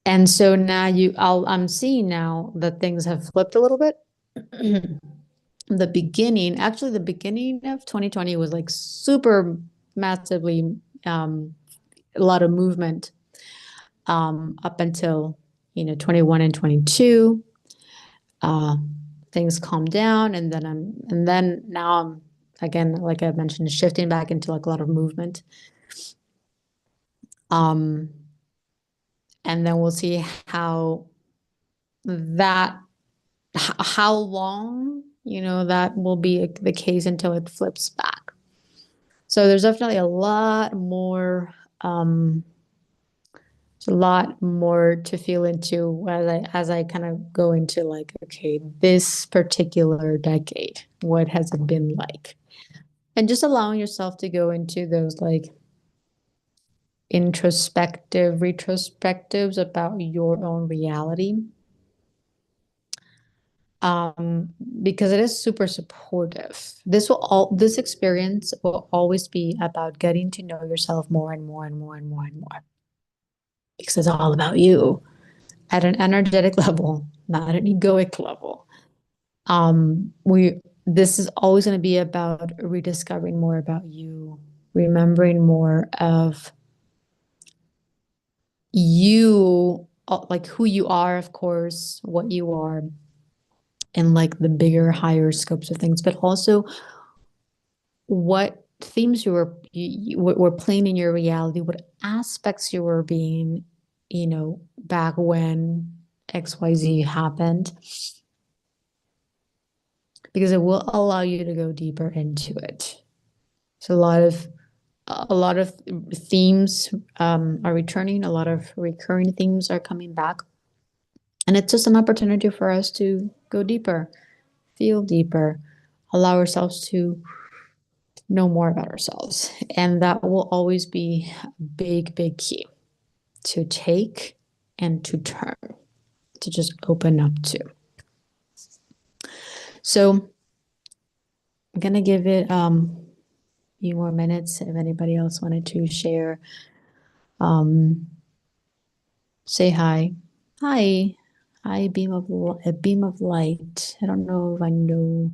And so now I'm seeing now that things have flipped a little bit. The beginning of 2020 was like super massively, a lot of movement, up until, 21 and 22. Things calmed down, and then now I'm, again, like I mentioned, shifting back into like a lot of movement. And then we'll see that how long, that will be the case until it flips back. So there's definitely a lot more, to feel into as I kind of go into like, okay, this particular decade, what has it been like? And just allowing yourself to go into those like retrospectives about your own reality. Because it is super supportive. This experience will always be about getting to know yourself more and more and more and more and more. Because it's all about you at an energetic level, not an egoic level. This is always going to be about rediscovering more about you, remembering more of you, like who you are, of course, what you are, and like the bigger, higher scopes of things, but also what themes were playing in your reality, what aspects you were being, back when XYZ happened, because it will allow you to go deeper into it. So a lot of themes are returning, a lot of recurring themes are coming back. And it's just an opportunity for us to go deeper, feel deeper, allow ourselves to know more about ourselves. And that will always be a big, big key to take and to turn, to just open up to. So I'm going to give it a few more minutes if anybody else wanted to share. Say hi. Hi. Hi, a beam of light. I don't know if I know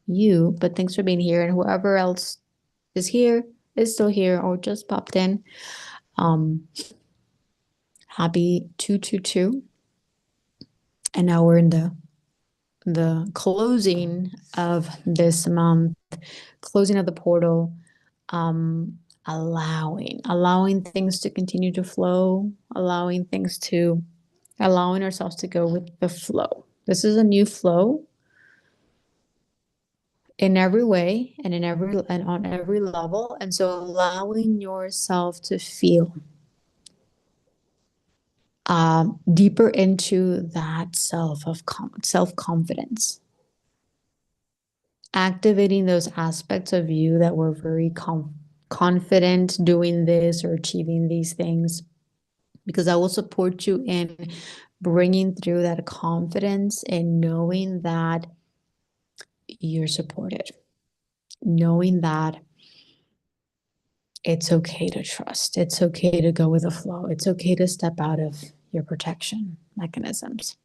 you, but thanks for being here. And whoever else is here, is still here, or just popped in. Happy 222. And now we're in the closing of this month, closing of the portal, allowing things to continue to flow, allowing ourselves to go with the flow. This is a new flow in every way and on every level. And so allowing yourself to feel deeper into that self-confidence, activating those aspects of you that were very confident doing this or achieving these things, because I will support you in bringing through that confidence and knowing that you're supported, knowing that it's okay to trust, it's okay to go with the flow, it's okay to step out of your protection mechanisms,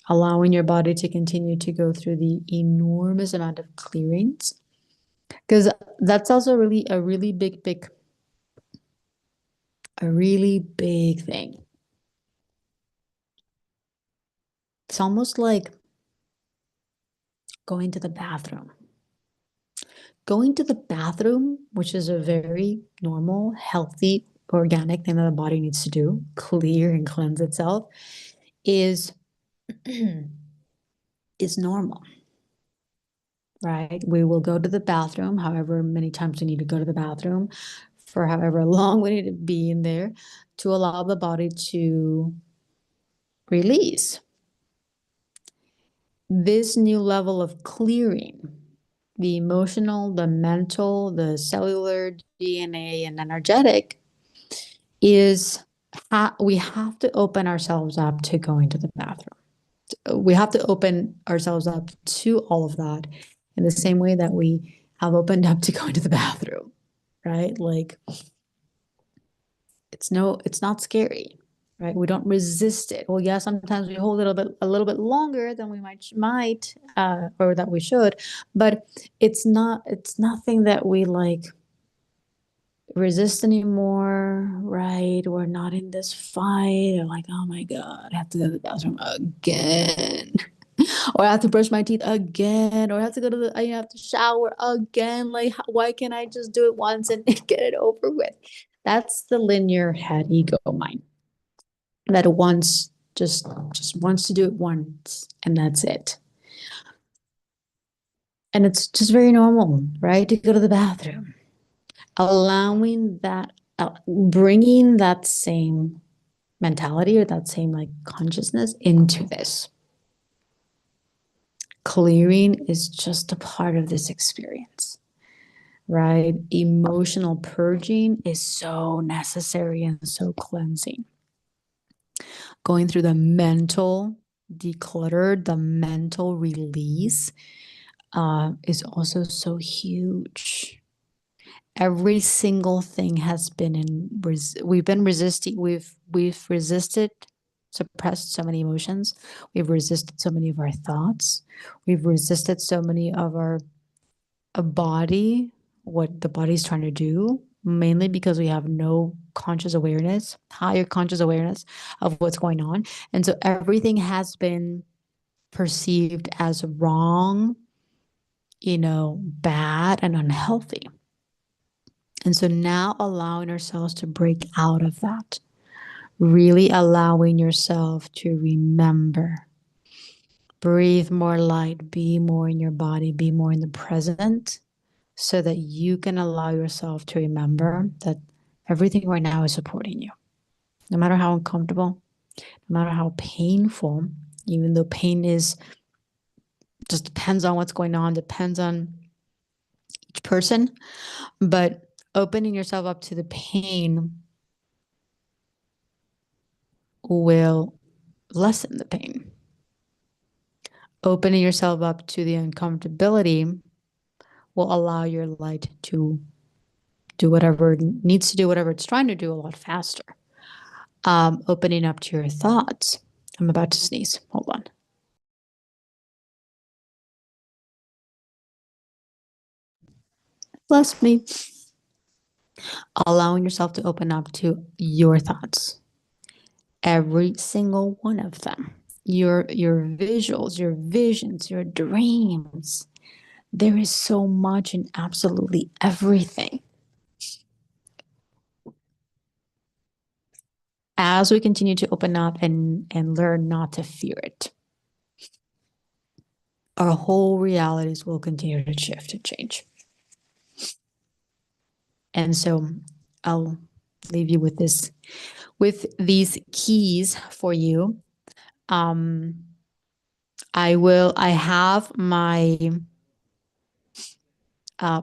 allowing your body to continue to go through the enormous amount of clearings, because that's also a really big thing. It's almost like going to the bathroom. Going to the bathroom, which is a very normal, healthy, organic thing that the body needs to do, clear and cleanse itself, is normal, right? We will go to the bathroom however many times we need to go to the bathroom, for however long we need to be in there, to allow the body to release. This new level of clearing, the emotional, the mental, the cellular, DNA, and energetic, is we have to open ourselves up to going to the bathroom. We have to open ourselves up to all of that in the same way that we I've opened up to going to the bathroom, right? Like it's not scary, right? We don't resist it. Well, yeah, sometimes we hold it a little bit longer than we might or that we should, but it's nothing that we like resist anymore, right? We're not in this fight. Or like, oh my God, I have to go to the bathroom again. Or I have to brush my teeth again, or I have to I have to shower again. Like, why can't I just do it once and get it over with? That's the linear head ego mind that wants just wants to do it once and that's it. And it's just very normal, right? To go to the bathroom, allowing that, bringing that same mentality or that same like consciousness into this. Clearing is just a part of this experience, right? Emotional purging is so necessary and so cleansing. Going through the mental declutter, the mental release is also so huge. Every single thing has been we've been resisting, we've resisted, suppressed so many emotions. We've resisted so many of our thoughts. We've resisted so many of our a body, what the body's trying to do, mainly because we have no conscious awareness, higher conscious awareness of what's going on. And so everything has been perceived as wrong, bad and unhealthy. And so now allowing ourselves to break out of that, really allowing yourself to remember, breathe more light, be more in your body, be more in the present, so that you can allow yourself to remember that everything right now is supporting you. No matter how uncomfortable, no matter how painful, even though pain is just depends on what's going on, depends on each person, but opening yourself up to the pain will lessen the pain. Opening yourself up to the uncomfortability will allow your light to do whatever it needs to do, whatever it's trying to do a lot faster. Opening up to your thoughts. I'm about to sneeze. Hold on. Bless me. Allowing yourself to open up to your thoughts. Every single one of them. Your visuals, your visions, your dreams. There is so much in absolutely everything. As we continue to open up and learn not to fear it, our whole realities will continue to shift and change. And so I'll leave you with these keys for you. I have my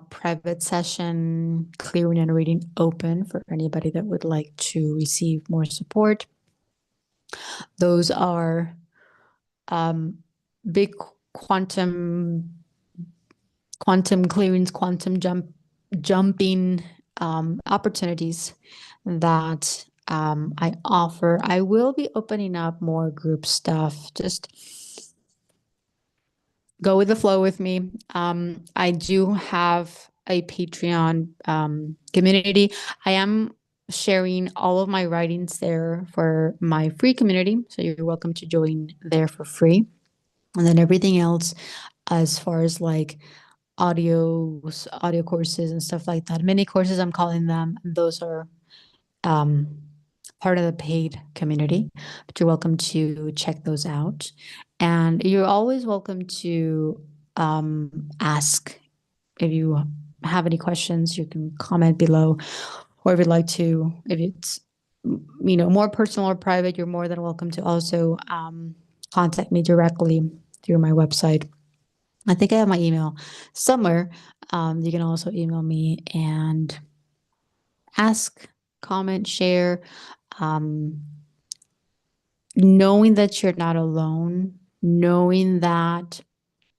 private session clearing and reading open for anybody that would like to receive more support. Those are big quantum clearings, jumping opportunities that I offer. I will be opening up more group stuff. Just go with the flow with me. I do have a Patreon community. I am sharing all of my writings there for my free community. So you're welcome to join there for free. And then everything else, as far as like audio courses and stuff like that, mini courses, I'm calling them, those are part of the paid community, but you're welcome to check those out. And you're always welcome to ask if you have any questions. You can comment below, or if you'd like to, if it's more personal or private, you're more than welcome to also contact me directly through my website. I think I have my email somewhere. You can also email me and ask, comment, share. Knowing that you're not alone, knowing that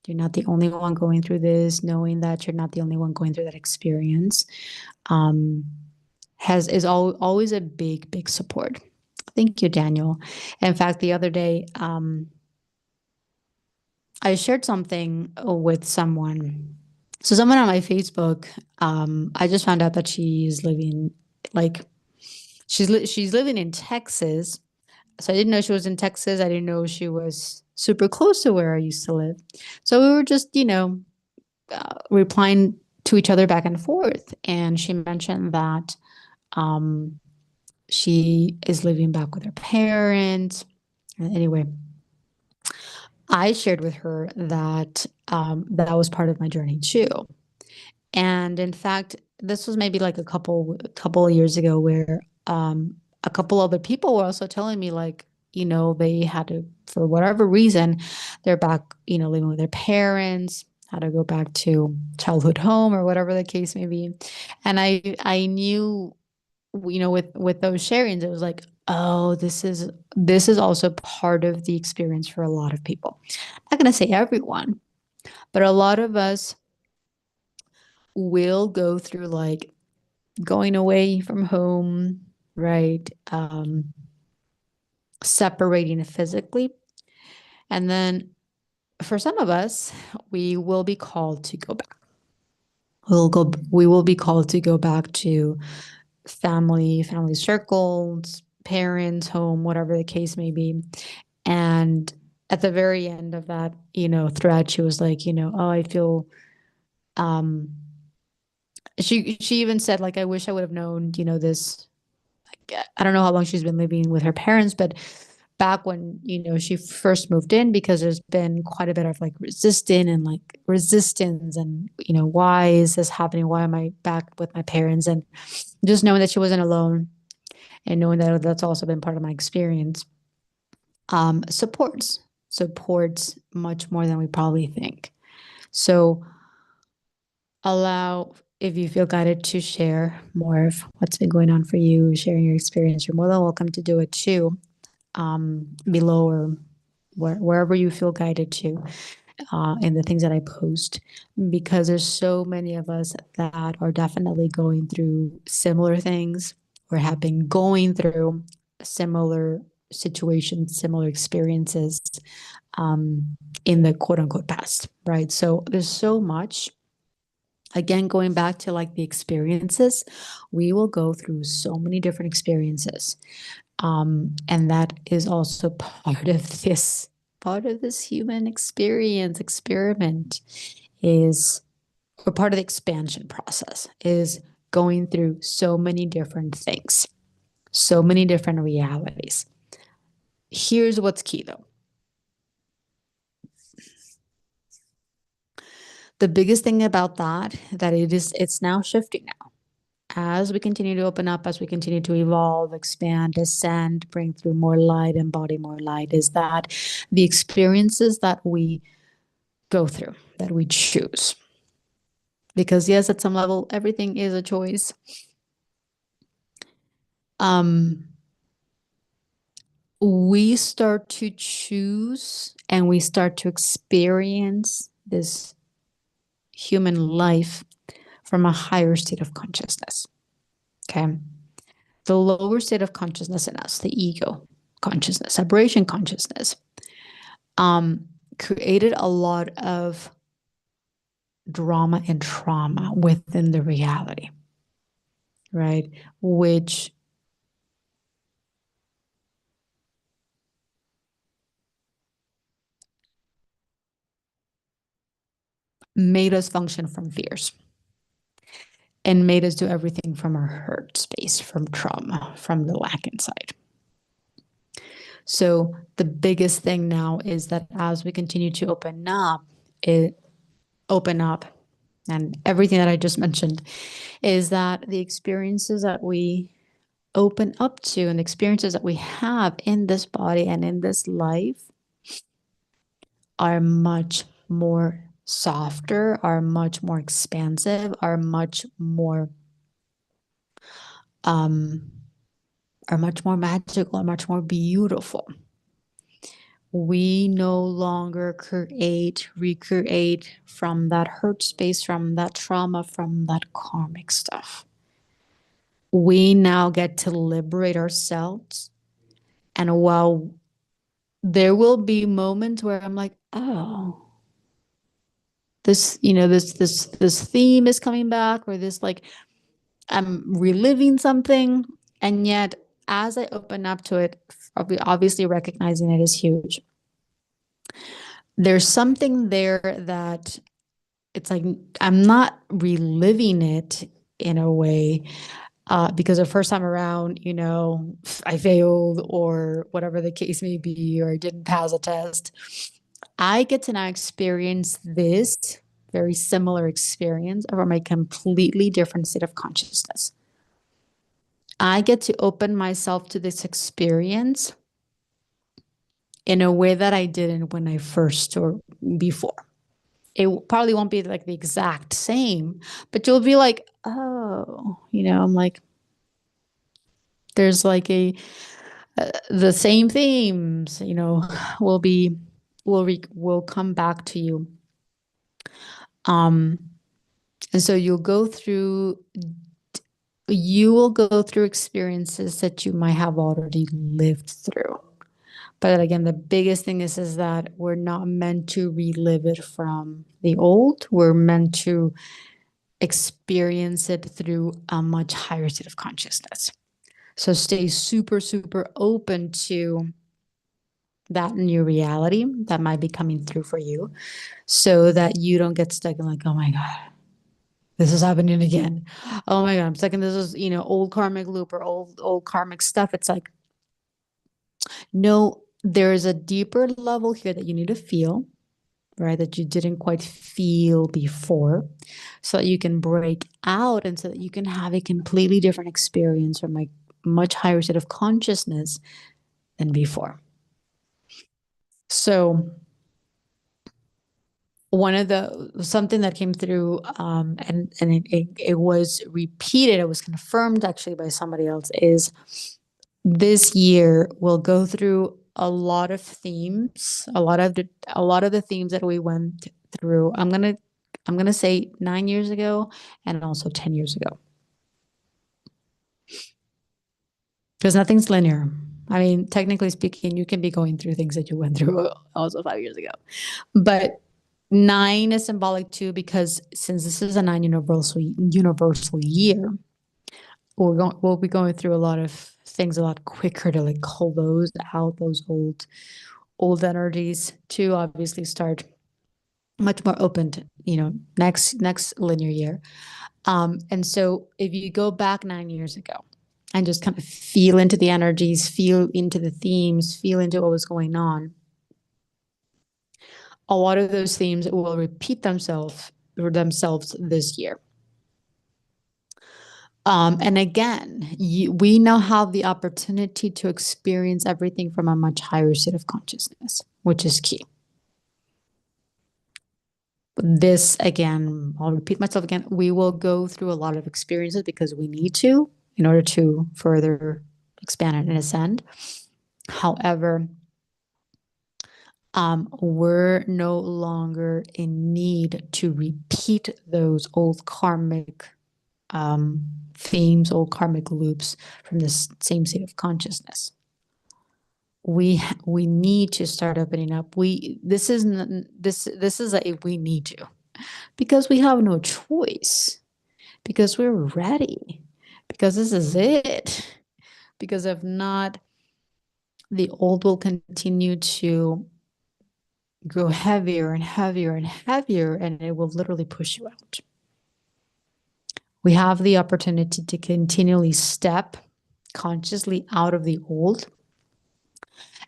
You're not the only one going through this, knowing that you're not the only one going through that experience, um, always a big, big support. Thank you, Daniel. In fact, the other day, I shared something with someone. So someone on my Facebook, I just found out that she's living like she's living in Texas. So I didn't know she was in Texas. I didn't know she was super close to where I used to live. So we were just, replying to each other back and forth. And she mentioned that um, she is living back with her parents. Anyway, I shared with her that that was part of my journey too. And in fact, this was maybe like a couple of years ago where a couple other people were also telling me like, they had to, for whatever reason, they're back, living with their parents, had to go back to childhood home or whatever the case may be. And I knew, with those sharings, it was like, oh, this is also part of the experience for a lot of people. I'm not going to say everyone, but a lot of us will go through like going away from home, right? Separating physically. And then for some of us, we will be called to go back. We will be called to go back to family circles, parents, home, whatever the case may be. And at the very end of that, thread, she was like, oh, I feel um she even said like, I wish I would have known, this. I don't know how long she's been living with her parents, but back when, she first moved in, because there's been quite a bit of like resistance and, why is this happening? Why am I back with my parents? And just knowing that she wasn't alone and knowing that that's also been part of my experience, supports much more than we probably think. So allow, if you feel guided to share more of what's been going on for you, sharing your experience, you're more than welcome to do it too, below or wherever you feel guided to, in the things that I post, because there's so many of us that are definitely going through similar things or have been going through similar situations, similar experiences, in the quote unquote past, right? So there's so much. Again, going back to like the experiences, we will go through so many different experiences. And that is also part of this human experience experiment, is, or part of the expansion process, is going through so many different things, so many different realities. Here's what's key though. The biggest thing about that it's now shifting now. As we continue to open up, as we continue to evolve, expand, ascend, bring through more light, embody more light, is that the experiences that we go through, that we choose. Because yes, at some level, everything is a choice. We start to choose and we start to experience this human life from a higher state of consciousness. Okay. The lower state of consciousness in us, the ego consciousness, separation consciousness, created a lot of drama and trauma within the reality, right? Which made us function from fears and made us do everything from our hurt space, from trauma, from the lack inside. So the biggest thing now is that as we continue to open up, and everything that I just mentioned, is that the experiences that we open up to and the experiences that we have in this body and in this life are much more softer, are much more expansive, um, are much more magical, are much more beautiful. We no longer recreate from that hurt space, from that trauma, from that karmic stuff. We now get to liberate ourselves. And while there will be moments where I'm like, oh, this theme is coming back, or this, like, I'm reliving something. And yet, as I open up to it, obviously recognizing it is huge. There's something there that it's like I'm not reliving it in a way, because the first time around, I failed or whatever the case may be, or I didn't pass a test. I get to now experience this very similar experience from a completely different state of consciousness. I get to open myself to this experience in a way that I didn't when I first or before. It probably won't be like the exact same, but you'll be like, oh, I'm like, there's like the same themes, will be, will come back to you. And so you will go through experiences that you might have already lived through. But again, the biggest thing is that we're not meant to relive it from the old. We're meant to experience it through a much higher state of consciousness. So stay super, super open to that new reality that might be coming through for you, so that you don't get stuck in like, oh my God, this is happening again. Oh my God, I'm stuck in this is, old karmic loop or old karmic stuff. It's like, no, there's a deeper level here that you need to feel, right? That you didn't quite feel before, so that you can break out and so that you can have a completely different experience from a much higher state of consciousness than before. So something that came through, and it was repeated, it was confirmed actually by somebody else, is this year we'll go through a lot of themes, a lot of the themes that we went through. I'm gonna say 9 years ago and also 10 years ago, because nothing's linear. I mean, technically speaking, you can be going through things that you went through also 5 years ago, but 9 is symbolic too, because since this is a 9 universal year, we'll be going through a lot of things a lot quicker to like close out those old energies, to obviously start much more open to, next linear year. And so if you go back 9 years ago and just kind of feel into the energies, feel into the themes, feel into what was going on, a lot of those themes will repeat themselves this year. And again, we now have the opportunity to experience everything from a much higher state of consciousness, which is key. This, again, I'll repeat myself again, we will go through a lot of experiences because we need to, in order to further expand and ascend. However, we're no longer in need to repeat those old karmic themes, old karmic loops from the same state of consciousness. We need to start opening up. This is a we need to, because we have no choice, because we're ready, because this is it. Because if not, the old will continue to grow heavier and heavier and heavier, and it will literally push you out. We have the opportunity to continually step consciously out of the old.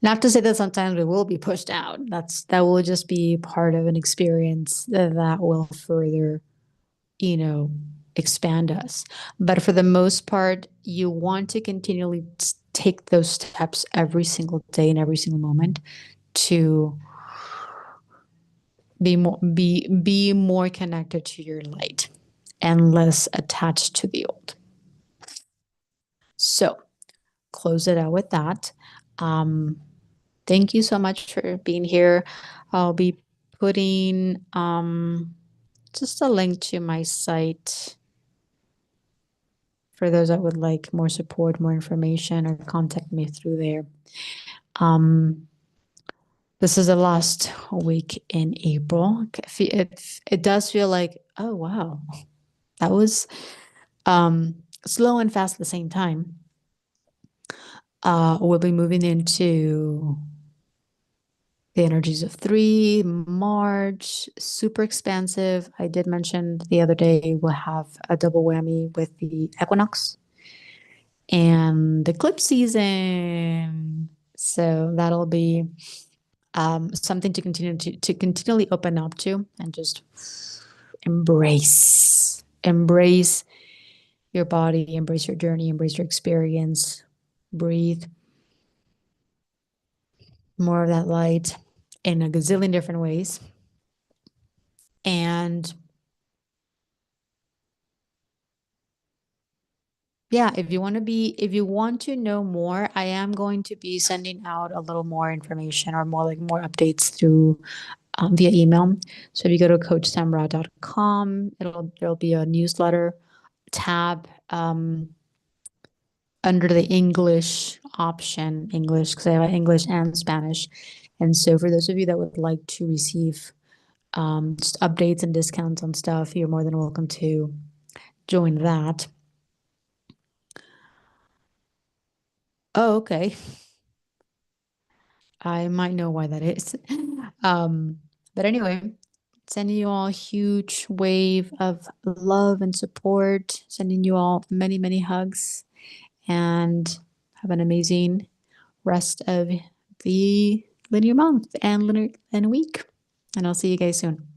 Not to say that sometimes we will be pushed out. That will just be part of an experience that will further, expand us. But for the most part, you want to continually take those steps every single day and every single moment to be more connected to your light and less attached to the old. So close it out with that. Thank you so much for being here. I'll be putting just a link to my site for those that would like more support, more information, or contact me through there. Um, this is the last week in April. It does feel like, oh wow, that was slow and fast at the same time. We'll be moving into the energies of 3, March, super expansive. I did mention the other day we'll have a double whammy with the equinox and the eclipse season. So that'll be something to continue to continually open up to and just embrace your body, embrace your journey, embrace your experience, breathe more of that light in a gazillion different ways. And yeah, if you want to know more, I am going to be sending out a little more information or more updates through via email. So if you go to coachsamra.com, there'll be a newsletter tab under the English option, English, because I have English and Spanish. And so for those of you that would like to receive just updates and discounts on stuff, you're more than welcome to join that. Oh, okay. I might know why that is. But anyway, sending you all a huge wave of love and support, sending you all many, many hugs, and have an amazing rest of the linear month and linear and week. And I'll see you guys soon.